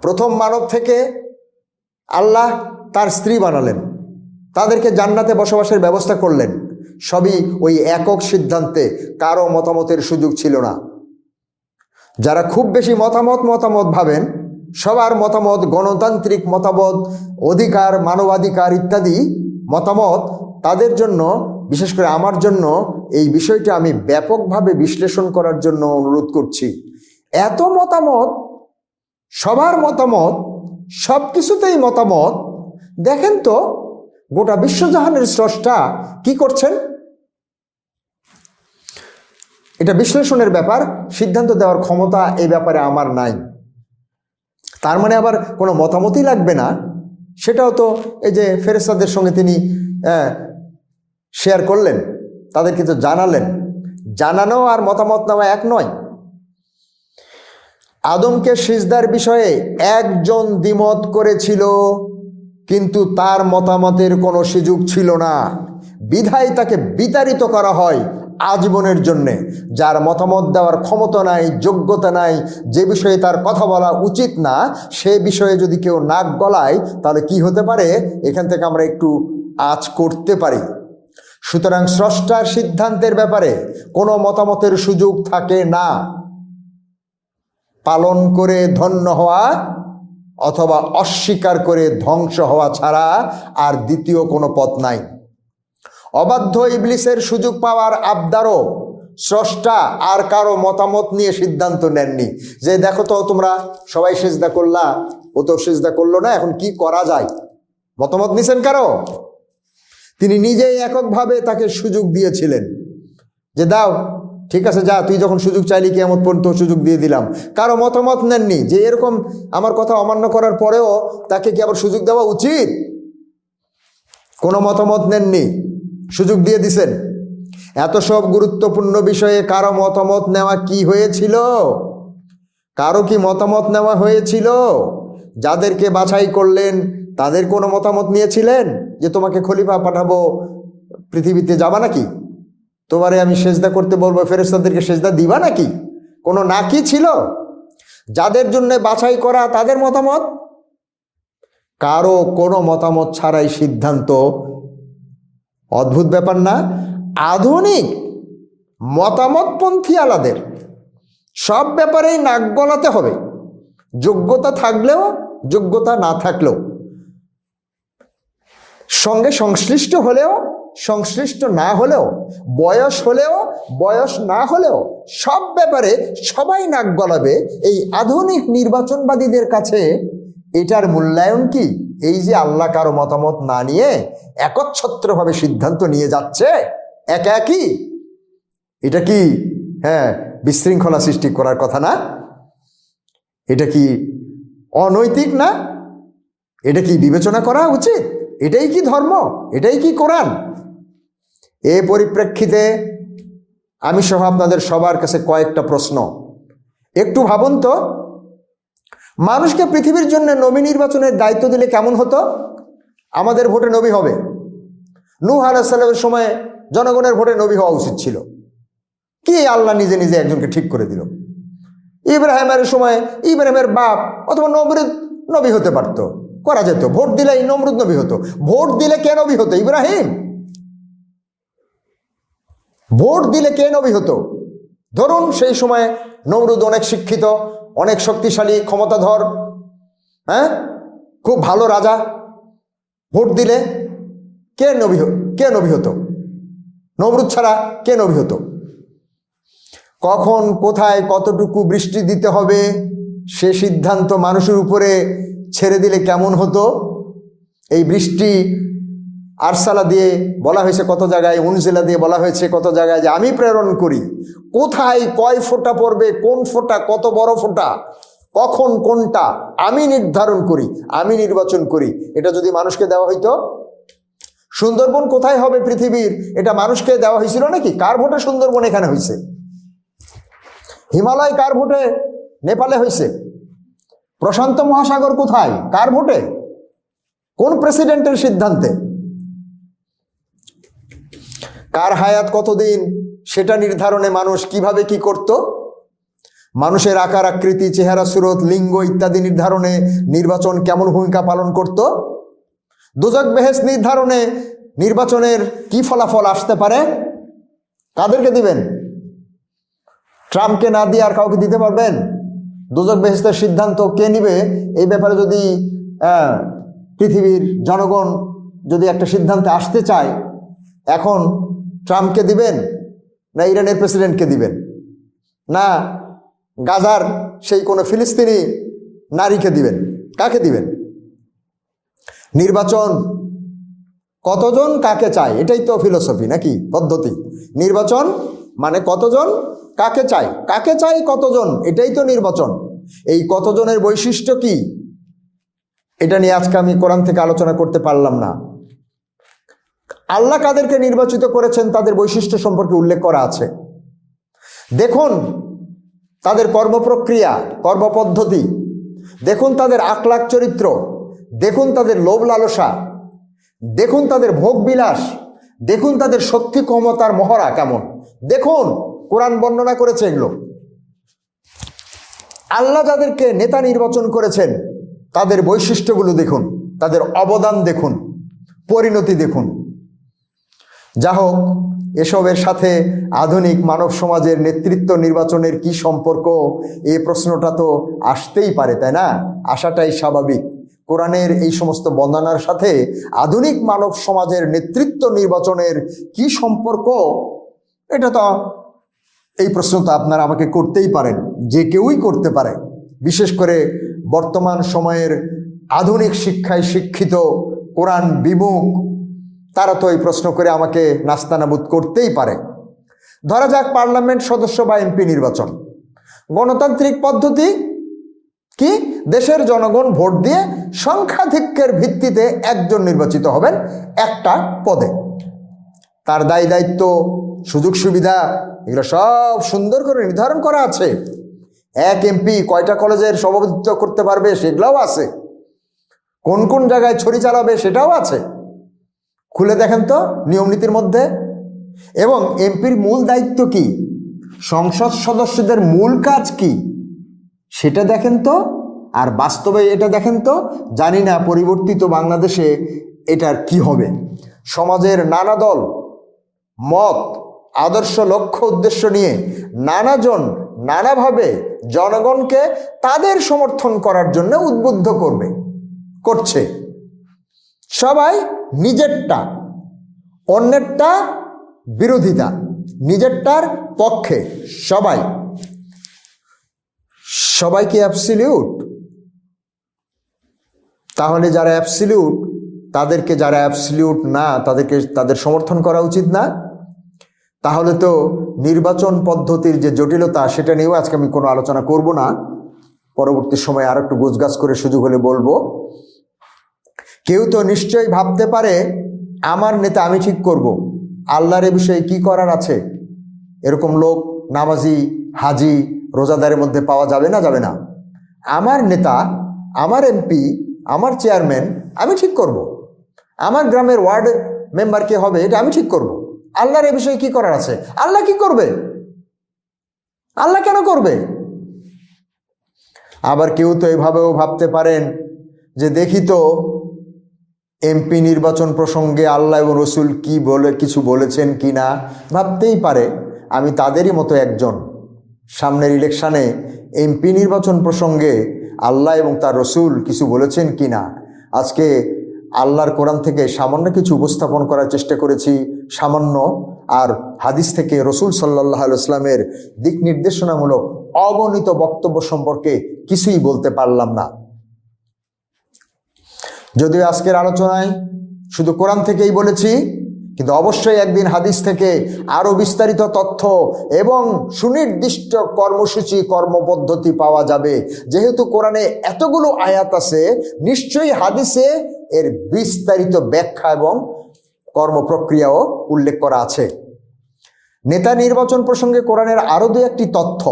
[SPEAKER 1] প্রথম মানব থেকে আল্লাহ তার স্ত্রী বানালেন, তাদেরকে জান্নাতে বসবাসের ব্যবস্থা করলেন, সবই ওই একক সিদ্ধান্তে, কারো মতামতের সুযোগ ছিল না। যারা খুব বেশি মতামত ভাবেন, সবার মতামত গণতান্ত্রিক মতামত, অধিকার, মানবাধিকার ইত্যাদি মতামত, তাদের জন্য, বিশেষ করে আমার জন্য এই বিষয়টা আমি ব্যাপকভাবে বিশ্লেষণ করার জন্য অনুরোধ করছি। এত মতামত, সবার মতামত, সব কিছুতেই মতামত, দেখেন তো গোটা বিশ্বজাহানের স্রষ্টা কি করছেন। এটা বিশ্লেষণের ব্যাপার, সিদ্ধান্ত দেওয়ার ক্ষমতা এই ব্যাপারে আমার নাই। তার মানে আবার কোনো মতামতই লাগবে না, সেটাও তো এই যে ফেরেশতাদের সঙ্গে তিনি শেয়ার করলেন, তাদেরকে তো জানালেন। জানানো আর মতামত নেওয়া এক নয়। আদমকে সিজদার বিষয়ে একজন দ্বিমত করেছিল, কিন্তু তার মতামতের কোনো সুযোগ ছিল না, বিধায় তাকে বিতাড়িত করা হয় আজীবনের জন্যে। যার মতামত দেওয়ার ক্ষমতা নাই, যোগ্যতা নাই, যে বিষয়ে তার কথা বলা উচিত না, সে বিষয়ে যদি কেউ নাক গলায়, তাহলে কি হতে পারে এখান থেকে আমরা একটু আঁচ করতে পারি। সুতরাং স্রষ্টার সিদ্ধান্তের ব্যাপারে কোনো মতামতের সুযোগ থাকে না। পালন করে ধন্য হওয়া অথবা অস্বীকার করে ধ্বংস হওয়া ছাড়া আর দ্বিতীয় কোনো পথ নাই। অবাধ্য ইবলিসের সুযোগ পাওয়ার আবদারও স্রষ্টা আর কারো মতামত নিয়ে সিদ্ধান্ত নেননি, যে দেখো তো তোমরা সবাই সিজদা করলা, ও তো সিজদা করলো না, এখন কি করা যায়। মতামত নিছেন কারো? তিনি নিজেই এককভাবে তাকে সুযোগ দিয়েছিলেন যে দাও, ঠিক আছে, যা, তুই যখন সুযোগ চাইলি কিয়ামত পর্যন্ত সুযোগ দিয়ে দিলাম। কারো মতামত নেননি যে এরকম আমার কথা অমান্য করার পরেও তাকে কি আবার সুযোগ দেওয়া উচিত। কোনো মতামত নেননি, সুযোগ দিয়ে দিছেন। এত সব গুরুত্বপূর্ণ বিষয়ে কারো মতামত নেওয়া কি হয়েছিল? কারো কি মতামত নেওয়া হয়েছিল? যাদেরকে বাছাই করলেন তাদের কোনো মতামত নিয়েছিলেন যে তোমাকে খলিফা পাঠাবো, পৃথিবীতে যাবা নাকি, তোমারে আমি সেজদা করতে বলবো, ফেরেশতাদেরকে সেজদা দিবা নাকি? কোনো নাকি ছিল? যাদের জন্য বাছাই করা তাদের মতামত, কারো কোনো মতামত ছাড়াই সিদ্ধান্ত। অদ্ভুত ব্যাপার না? আধুনিক মতামতপন্থী আলাদের সব ব্যাপারেই নাক গলাতে হবে, যোগ্যতা থাকলেও যোগ্যতা না থাকলেও, সঙ্গে সংশ্লিষ্ট হলেও সংশ্লিষ্ট না হলেও, বয়স হলেও বয়স না হলেও, সব ব্যাপারে সবাই নাক গলাবে। এই আধুনিক নির্বাচনবাদীদের কাছে এটার মূল্যায়ন কি? এই যে আল্লাহ কারো মতামত না নিয়ে একচ্ছত্রভাবে সিদ্ধান্ত নিয়ে যাচ্ছে একা একই, এটা কি বিশৃঙ্খলা সৃষ্টি করার কথা না? এটা কি অনৈতিক না? এটা কি বিবেচনা করা উচিত? এটাই কি ধর্ম? এটাই কি কোরআন? এ পরিপ্রেক্ষিতে আমি সহ আপনাদের সবার কাছে কয়েকটা প্রশ্ন। একটু ভাবুন তো, মানুষকে পৃথিবীর জন্য নবী নির্বাচনের দায়িত্ব দিলে কেমন হতো? আমাদের ভোটে নবী হবে। নূহ আলাইহিস সালামের সময় জনগণের ভোটে নবী হওয়া উচিত ছিল, কি আল্লাহ নিজে নিজে একজনকে ঠিক করে দিল। ইব্রাহিমের সময় ইব্রাহিমের বাপ অথবা নমরুদ নবী হতে পারতো, করা যেত। ভোট দিলেই নমরুদ নবী হতো। ভোট দিলে কে নবী হতো? ইব্রাহিম। ভোট দিলে কে নবী হতো? ধরুন সেই সময় নমরুদ অনেক শিক্ষিত, অনেক শক্তিশালী, ক্ষমতাধর, খুব ভালো রাজা। ভোট দিলে কে নবী হতো? নমরুদ ছাড়া কে নবী হতো? কখন, কোথায়, কতটুকু বৃষ্টি দিতে হবে সে সিদ্ধান্ত মানুষের উপরে ছেড়ে দিলে কেমন হতো? এই বৃষ্টি আরসালা দিয়ে বলা হয়েছে কত জায়গায়, উনজিলা দিয়ে বলা হয়েছে কত জায়গায় যে আমি প্রেরণ করি। কোথায় কয় ফোঁটা পড়বে, কোন ফোঁটা কত বড় ফোঁটা, কখন কোনটা আমি নির্ধারণ করি, আমি নির্বাচন করি। এটা যদি মানুষকে দেওয়া হইতো, সুন্দরবন কোথায় হবে পৃথিবীর, এটা মানুষকে দেওয়া হয়েছিল নাকি? কার ভোটে সুন্দরবন এখানে হয়েছে? হিমালয় কার ভোটে নেপালে হয়েছে? প্রশান্ত মহাসাগর কোথায়, কার ভোটে, কোন প্রেসিডেন্টের সিদ্ধান্তে? কার হায়াত কতদিন সেটা নির্ধারণে মানুষ কিভাবে কি করত? মানুষের আকার আকৃতি, চেহারা সুরত, লিঙ্গ ইত্যাদি নির্ধারণে নির্বাচন কেমন ভূমিকা পালন করত? দোজক বেহেশত নির্ধারণে নির্বাচনের কি ফলাফল আসতে পারে? কাদেরকে দিবেন? ট্রাম্পকে না দিয়ে আর কাউকে দিতে পারবেন? দোজখ বেহেশতের সিদ্ধান্ত কে নিবে এই ব্যাপারে যদি পৃথিবীর জনগণ যদি একটা সিদ্ধান্তে আসতে চায়, এখন ট্রাম্পকে দিবেন না ইরানের প্রেসিডেন্টকে দিবেন, না গাজার সেই কোনো ফিলিস্তিনি নারীকে দিবেন? কাকে দিবেন? নির্বাচন কতজন কাকে চায়, এটাই তো ফিলোসফি নাকি পদ্ধতি। নির্বাচন মানে কতজন কাকে চায়, কাকে চায় কতজন, এটাই তো নির্বাচন। এই কতজনের বৈশিষ্ট্য কি, এটা নিয়ে আজকে আমি কোরআন থেকে আলোচনা করতে পারলাম না। আল্লাহ কাদেরকে নির্বাচিত করেছেন তাদের বৈশিষ্ট্য সম্পর্কে উল্লেখ করা আছে। দেখুন তাদের কর্মপ্রক্রিয়া, কর্মপদ্ধতি, দেখুন তাদের আখলাক চরিত্র, দেখুন তাদের লোভ লালসা, দেখুন তাদের ভোগ বিলাস, দেখুন তাদের শক্তি ক্ষমতার মহড়া কেমন। দেখুন কোরআন বর্ণনা করেছে এগুলো। আল্লাহ যাদেরকে নেতা নির্বাচন করেছেন তাদের বৈশিষ্ট্যগুলো দেখুন, তাদের অবদান দেখুন, পরিণতি দেখুন। যা হোক, এসবের সাথে আধুনিক মানব সমাজের নেতৃত্ব নির্বাচনের কি সম্পর্ক, এই প্রশ্নটা তো আসতেই পারে, তাই না? আসাটাই স্বাভাবিক। কোরআনের এই সমস্ত বর্ণনার সাথে আধুনিক মানব সমাজের নেতৃত্ব নির্বাচনের কি সম্পর্ক, এটা তো এই প্রশ্ন তো আপনারা আমাকে করতেই পারেন, যে কেউই করতে পারে। বিশেষ করে বর্তমান সময়ের আধুনিক শিক্ষায় শিক্ষিত কোরআন বিমুখ তারা তো এই প্রশ্ন করে আমাকে নাস্তানাবুদ করতেই পারে। ধরা যাক পার্লামেন্ট সদস্য বা এমপি নির্বাচন গণতান্ত্রিক পদ্ধতি কি? দেশের জনগণ ভোট দিয়ে সংখ্যাধিক্যের ভিত্তিতে একজন নির্বাচিত হবেন একটা পদে। তার দায় দায়িত্ব, সুযোগ সুবিধা এগুলো সব সুন্দর করে নির্ধারণ করা আছে। এক এমপি কয়টা কলেজের সভাপতিত্ব করতে পারবে সেগুলোও আছে, কোন কোন জায়গায় ছড়ি চালাবে সেটাও আছে। খুলে দেখেন তো নিয়ম নীতির মধ্যে। এবং এমপির মূল দায়িত্ব কি, সংসদ সদস্যদের মূল কাজ কি সেটা দেখেন তো। আর বাস্তবে এটা দেখেন তো, জানি না পরিবর্তিত বাংলাদেশে এটার কি হবে। সমাজের নানা দল, মত, আদর্শ, লক্ষ্য, উদ্দেশ্য নিয়ে নানাজন নানাভাবে জনগণকে তাদের সমর্থন করার জন্য উদ্বুদ্ধ করছে। সবাই নিজেরটা, অন্যেরটা বিরোধিতা, নিজেরটার পক্ষে। সবাই কি অ্যাবসলিউট? তাহলে যারা অ্যাবসলিউট তাদেরকে, যারা অ্যাবসলিউট না তাদেরকে তাদের সমর্থন করা উচিত না? তাহলে তো নির্বাচন পদ্ধতির যে জটিলতা সেটা নিয়েও আজকে আমি কোনো আলোচনা করব না, পরবর্তী সময়ে আর একটু গোছগাছ করে সুযোগ হলে বলবো। কেউ তো নিশ্চয়ই ভাবতে পারে আমার নেতা আমি ঠিক করব, আল্লাহর এ বিষয়ে কি করার আছে? এরকম লোক নামাজি, হাজি, রোজাদারের মধ্যে পাওয়া যাবে না? আমার নেতা, আমার এমপি, আমার চেয়ারম্যান আমি ঠিক করব, আমার গ্রামের ওয়ার্ড মেম্বার কে হবে এটা আমি ঠিক করব। আল্লাহর এ বিষয়ে কি করার আছে? আল্লাহ কি করবে? আল্লাহ কেন করবে? আবার কেউ তো এভাবেও ভাবতে পারেন যে দেখি তো এমপি নির্বাচন প্রসঙ্গে আল্লাহ এবং রসুল কিছু বলেছেন কি না, ভাবতেই পারে আমি তাদেরই মতো একজন। সামনের ইলেকশানে এমপি নির্বাচন প্রসঙ্গে আল্লাহ এবং তার রসুল কিছু বলেছেন কি না। আজকে আল্লাহর কোরআন থেকে সামান্য কিছু উপস্থাপন করার চেষ্টা করেছি, সামান্য, আর হাদিস থেকে রসুল সাল্লাল্লাহু আলাইহি ওয়াসাল্লামের দিক নির্দেশনামূলক অগণিত বক্তব্য সম্পর্কে কিছুই বলতে পারলাম না। যদিও আজকের আলোচনায় শুধু কোরআন থেকেই বলেছি, কিন্তু অবশ্যই একদিন হাদিস থেকে আরো বিস্তারিত তথ্য এবং সুনির্দিষ্ট কর্মসূচি, কর্মপদ্ধতি পাওয়া যাবে। যেহেতু কোরআনে এতগুলো আয়াত আছে, নিশ্চয়ই হাদিসে এর বিস্তারিত ব্যাখ্যা এবং কর্মপ্রক্রিয়াও উল্লেখ করা আছে। নেতা নির্বাচন প্রসঙ্গে কোরআনের আরো দু একটি তথ্য।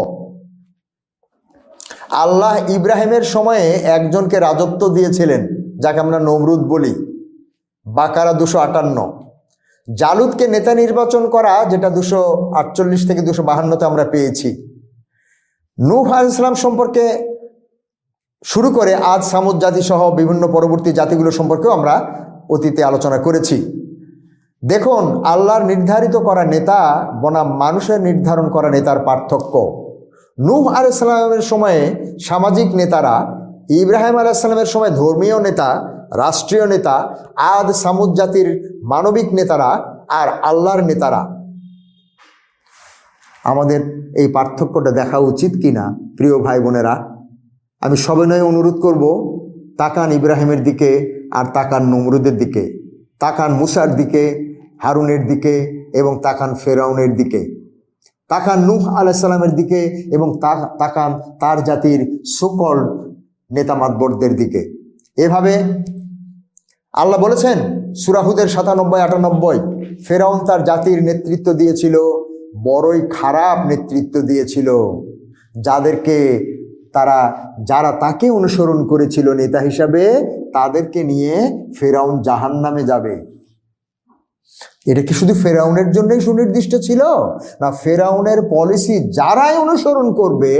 [SPEAKER 1] আল্লাহ ইব্রাহিমের সময়ে একজনকে রাজত্ব দিয়েছিলেন, যাকে আমরা নমরুদ বলি, বাকারা 258। জালুদকে নেতা নির্বাচন করা, যেটা 248 থেকে 252তে আমরা পেয়েছি। নূহ আলাইহিস সালাম সম্পর্কে শুরু করে আদ, সামুদ জাতি সহ বিভিন্ন পরবর্তী জাতিগুলো সম্পর্কেও আমরা অতীতে আলোচনা করেছি। দেখুন, আল্লাহর নির্ধারিত করা নেতা বনাম মানুষের নির্ধারণ করা নেতার পার্থক্য। নূহ আলাইহিস সালামের সময়ে সামাজিক নেতারা, ইব্রাহিম আলাইহিস সালামের সময় ধর্মীয় নেতা, রাষ্ট্রীয় নেতা, আদ সামুদ জাতির মানবিক নেতারা, আর আল্লাহর নেতারা। আমাদের এই পার্থক্যটা দেখা উচিত কিনা প্রিয় ভাই বোনেরা? আমি সবিনয়ে অনুরোধ করব, তাকান ইব্রাহিমের দিকে আর তাকান নমরুদের দিকে, তাকান মুসার দিকে, হারুনের দিকে এবং তাকান ফেরাউনের দিকে, তাকান নূহ আলাইহিস সালামের দিকে এবং তাকান তার জাতির সকল নেতা মাতবরদের দিকে। এভাবে আল্লাহ বলেছেন সূরা হুদের ৯৭-৯৮, ফেরাউন তার জাতির নেতৃত্ব দিয়েছিল, বড়ই খারাপ নেতৃত্ব দিয়েছিল, যারা তাকে অনুসরণ করেছিল নেতা হিসাবে, তাদেরকে নিয়ে ফেরাউন জাহান্নামে যাবে। এটা কি শুধু ফেরাউনের জন্যই সুনির্দিষ্ট ছিল? না, ফেরাউনের পলিসি যারাই অনুসরণ করবে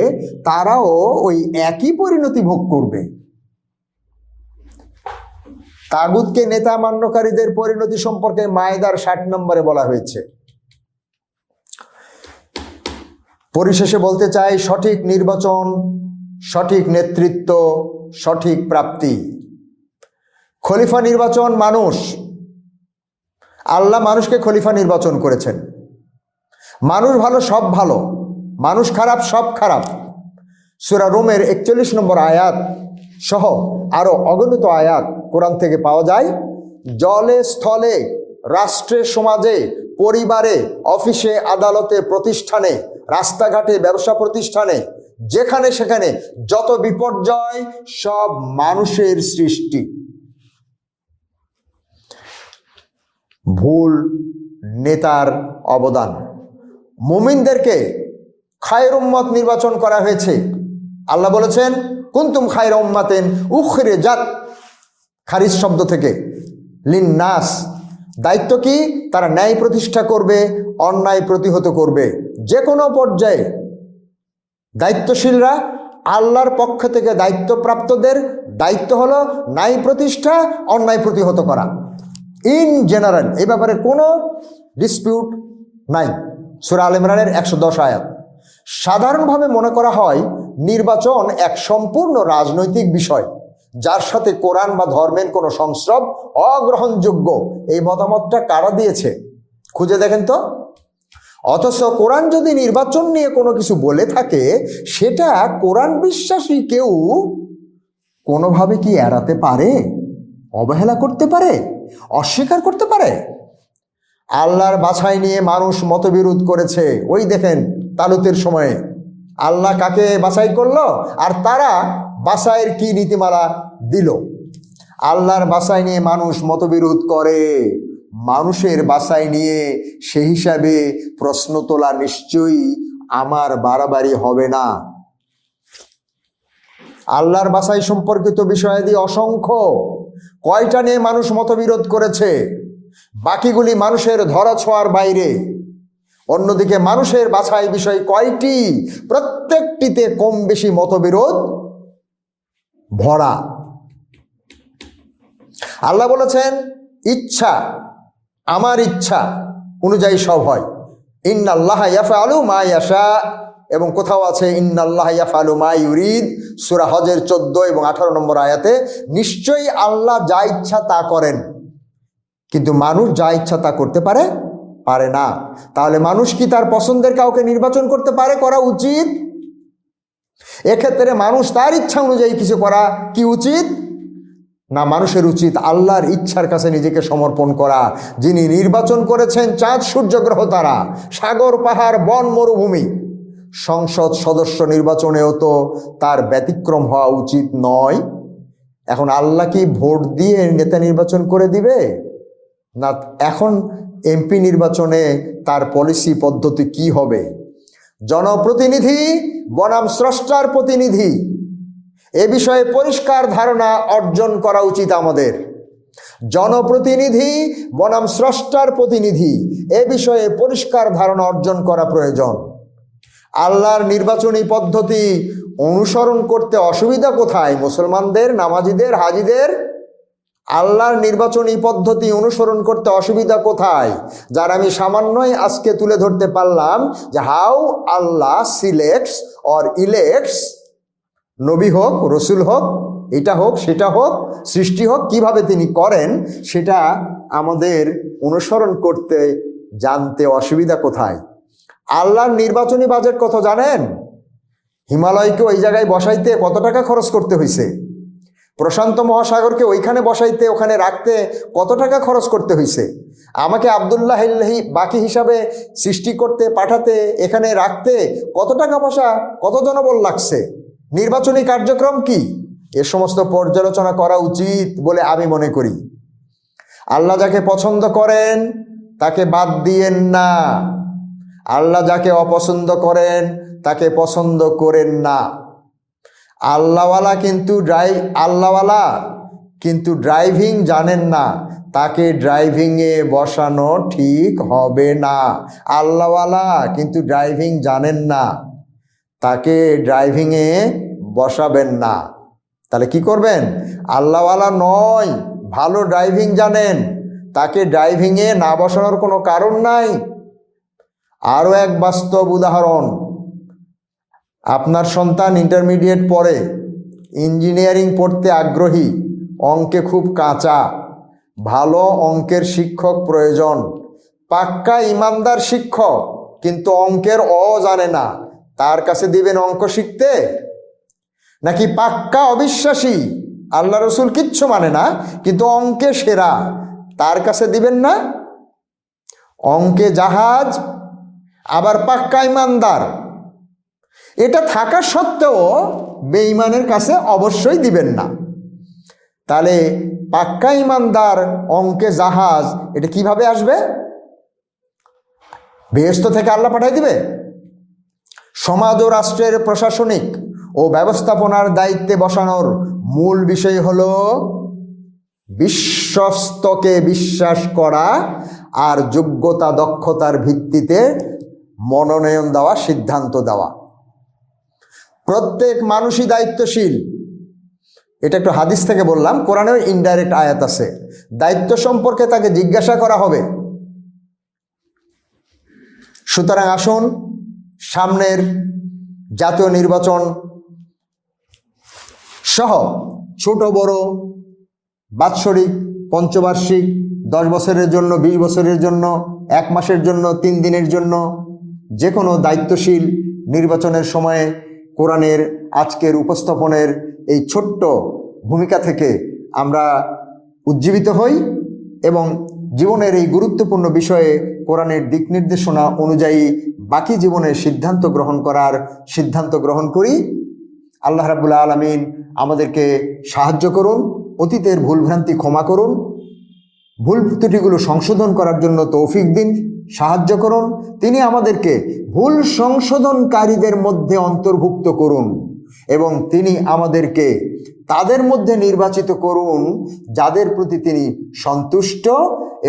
[SPEAKER 1] তারাও ওই একই পরিণতি ভোগ করবে। তাগুতকে নেতা মান্যকারীদের পরিণতি সম্পর্কে মায়েদার ৬০ নম্বরে বলা হয়েছে। পরিশেষে বলতে চাই, সঠিক নির্বাচন, সঠিক নেতৃত্ব, সঠিক প্রাপ্তি। খলিফা নির্বাচন মানুষ, আল্লাহ মানুষকে খলিফা নির্বাচন করেছেন। মানুষ ভালো সব ভালো, মানুষ খারাপ সব খারাপ। সূরা রোমের ৪১ নম্বর আয়াত সহ আরো অগণিত আয়াত কোরআন থেকে পাওয়া যায়। জলে স্থলে, রাষ্ট্রে সমাজে, পরিবারে, অফিসে, আদালতে, প্রতিষ্ঠানে, রাস্তাঘাটে, ব্যবসা প্রতিষ্ঠানে, যেখানে সেখানে যত বিপর্যয় সব মানুষের সৃষ্টি। ভুল নেতার অবদান। মুমিনদেরকে খায়র উম্মত নির্বাচন করা হয়েছে। আল্লাহ বলেছেন কুনতুম খায়রা উম্মাতিন উখরিজাত, খারিজ শব্দ থেকে, লিন্নাস। দায়িত্ব কি? তারা ন্যায় প্রতিষ্ঠা করবে, অন্যায় প্রতিহত করবে। যে কোনো পর্যায়ে দায়িত্বশীলরা, আল্লাহর পক্ষ থেকে দায়িত্বপ্রাপ্তদের দায়িত্ব হলো ন্যায় প্রতিষ্ঠা, অন্যায় প্রতিহত করা। ইন জেনারেল এই ব্যাপারে কোনো ডিসপিউট নাই। সূরা আল ইমরানের ১১০ আয়াত। সাধারণভাবে মনে করা হয় নির্বাচন এক সম্পূর্ণ রাজনৈতিক বিষয়, যার সাথে কোরআন বা ধর্মের কোনো সংস্রব অগ্রহণযোগ্য। এই মতামতটা কারা দিয়েছে খুঁজে দেখেন তো। অথচ কোরআন যদি নির্বাচন নিয়ে কোনো কিছু বলে থাকে, সেটা কোরআন বিশ্বাসী কেউ কোনোভাবে কি এড়াতে পারে, অবহেলা করতে পারে, অস্বীকার করতে পারে? আল্লাহর বাছাই নিয়ে মানুষ মতবিরোধ করেছে। ওই দেখেন তালুতের সময়ে আল্লাহ কাকে বাছাই করলো, আর তারা বাছাইয়ের কি নীতিমালা দিল। আল্লাহর বাছাই নিয়ে মানুষ মতবিরোধ করে, মানুষের বাছাই নিয়ে সে হিসাবে প্রশ্ন তোলা নিশ্চয়ই আমার বাড়াবাড়ি হবে না। আল্লাহর বাছাই সম্পর্কিত বিষয়াদি অসংখ্য। কয়টা নিয়ে মানুষ মতবিরোধ করেছে, বাকিগুলি মানুষের ধরাছোঁয়ার বাইরে। অন্যদিকে মানুষের বাছাই বিষয় কয়টি, প্রত্যেকটিতে কম বেশি মতবিরোধ ভরা। আল্লাহ বলেছেন ইচ্ছা, আমার ইচ্ছা অনুযায়ী সব হয়। ইন্নাল্লাহা ইয়াফআলু মা ইয়াশা, এবং কোথাও আছে ইন্নাল্লাহা ইয়াফআলু মা ইউরিদ। সূরা হজের ১৪ এবং ১৮ নম্বর আয়াতে নিশ্চয়ই আল্লাহ যা ইচ্ছা তা করেন, কিন্তু মানুষ যা ইচ্ছা তা করতে পারে না। তাহলে মানুষ কি তার পছন্দের কাউকে নির্বাচন করতে পারে? করা উচিত। এক্ষেত্রে মানুষ তার ইচ্ছা অনুযায়ী কিছু করা কি উচিত না? মানুষের উচিত আল্লাহর ইচ্ছার কাছে নিজেকে সমর্পণ করা। যিনি নির্বাচন করেছেন চাঁদ, সূর্য, গ্রহ, তারা, সাগর, পাহাড়, বন, মরুভূমি। সংসদ সদস্য নির্বাচনেও তো তার ব্যতিক্রম হওয়া উচিত নয়। এখন আল্লাহ কি ভোট দিয়ে নেতা নির্বাচন করে দিবে না? এখন এমপি নির্বাচনে তার পলিসি পদ্ধতি কি হবে? জনপ্রতিনিধি বনাম স্রষ্টার প্রতিনিধি, এ বিষয়ে পরিষ্কার ধারণা অর্জন করা উচিত আমাদের। জনপ্রতিনিধি বনাম স্রষ্টার প্রতিনিধি, এ বিষয়ে পরিষ্কার ধারণা অর্জন করা প্রয়োজন। আল্লাহর নির্বাচনী পদ্ধতি অনুসরণ করতে অসুবিধা কোথায়? মুসলমানদের, নামাজিদের, হাজিদের? আল্লাহর নির্বাচনী পদ্ধতি অনুসরণ করতে অসুবিধা কোথায়, যার আমি সামান্যই আজকে তুলে ধরতে পারলাম যে হাউ আল্লাহ সিলেক্টস অর ইলেক্টস, নবী হোক, রসুল হোক, এটা হোক সেটা হোক, সৃষ্টি হোক, কিভাবে তিনি করেন সেটা আমাদের অনুসরণ করতে জানতে অসুবিধা কোথায়। আল্লাহর নির্বাচনী বাজেট কত জানেন? হিমালয়কে ওই জায়গায় বসাইতে কত টাকা খরচ করতে হয়েছে? প্রশান্ত মহাসাগরকে ওইখানে বসাইতে, ওখানে রাখতে কত টাকা খরচ করতে হয়েছে? আমাকে আব্দুল্লাহ বাকি হিসাবে সৃষ্টি করতে, পাঠাতে, এখানে রাখতে কত টাকা পয়সা, কত জনবল লাগছে? নির্বাচনী কার্যক্রম কি? এ সমস্ত পর্যালোচনা করা উচিত বলে আমি মনে করি। আল্লাহ যাকে পছন্দ করেন তাকে বাদ দিয়েন না, আল্লাহ যাকে অপছন্দ করেন তাকে পছন্দ করেন না। আল্লাহওয়ালা কিন্তু ড্রাইভিং জানেন না, তাকে ড্রাইভিংয়ে বসানো ঠিক হবে না। আল্লাহওয়ালা কিন্তু ড্রাইভিং জানেন না, তাকে ড্রাইভিংয়ে বসাবেন না। তাহলে কি করবেন? আল্লাহওয়ালা নয়, ভালো ড্রাইভিং জানেন, তাকে ড্রাইভিংয়ে না বসানোর কোনো কারণ নাই। আরও এক বাস্তব উদাহরণ, আপনার সন্তান ইন্টারমিডিয়েট পড়ে, ইঞ্জিনিয়ারিং পড়তে আগ্রহী, অঙ্কে খুব কাঁচা, ভালো অঙ্কের শিক্ষক প্রয়োজন। পাক্কা ইমানদার শিক্ষক, কিন্তু অঙ্কের জানে না, তার কাছে দিবেন অঙ্ক শিখতে? নাকি পাক্কা অবিশ্বাসী, আল্লাহ রসুল কিচ্ছু মানে না কিন্তু অঙ্কে সেরা, তার কাছে দিবেন না? অঙ্কে জাহাজ, আবার পাক্কা ইমানদার, এটা থাকা সত্ত্বেও বেঈমানের কাছে অবশ্যই দিবেন না। তাহলে পাক্কা ইমানদার, অঙ্কে জাহাজ, এটা কিভাবে আসবে? বেহেশত থেকে আল্লাহ পাঠাই দিবে? সমাজ ও রাষ্ট্রের প্রশাসনিক ও ব্যবস্থাপনার দায়িত্বে বসানোর মূল বিষয় হলো বিশ্বস্তকে বিশ্বাস করা আর যোগ্যতা দক্ষতার ভিত্তিতে মনোনয়ন দেওয়া, সিদ্ধান্ত দেওয়া। প্রত্যেক মানুষই দায়িত্বশীল, এটা একটু হাদিস থেকে বললাম, কোরআনের ইনডাইরেক্ট আয়াত আছে। দায়িত্ব সম্পর্কে তাকে জিজ্ঞাসা করা হবে। সুতরাং আসুন, সামনের জাতীয় নির্বাচন সহ ছোট বড় বাৎসরিক, পঞ্চবার্ষিক, 10 বছরের জন্য, 20 বছরের জন্য, 1 মাসের জন্য, 3 দিনের জন্য, যে কোনো দায়িত্বশীল নির্বাচনের সময়ে কোরআনের আজকের উপস্থাপনের এই ছোট্ট ভূমিকা থেকে আমরা উজ্জীবিত হই এবং জীবনের এই গুরুত্বপূর্ণ বিষয়ে কোরআনের দিক নির্দেশনা অনুযায়ী বাকি জীবনের সিদ্ধান্ত গ্রহণ করি। আল্লাহ রাব্বুল আলামিন আমাদেরকে সাহায্য করুন, অতীতের ভুলভ্রান্তি ক্ষমা করুন, ভুল ত্রুটিগুলো সংশোধন করার জন্য তৌফিক দিন, সাহায্য করুন। তিনি আমাদেরকে ভুল সংশোধনকারীদের মধ্যে অন্তর্ভুক্ত করুন এবং তিনি আমাদেরকে তাদের মধ্যে নির্বাচিত করুন যাদের প্রতি তিনি সন্তুষ্ট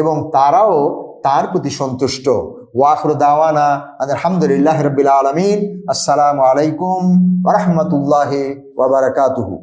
[SPEAKER 1] এবং তারাও তার প্রতি সন্তুষ্ট। ওয়াখিরু দাওয়ানা আলহামদুলিল্লাহি রাব্বিল আলামিন। আসসালামু আলাইকুম ওয়া রাহমাতুল্লাহি ওয়া বারাকাতুহু।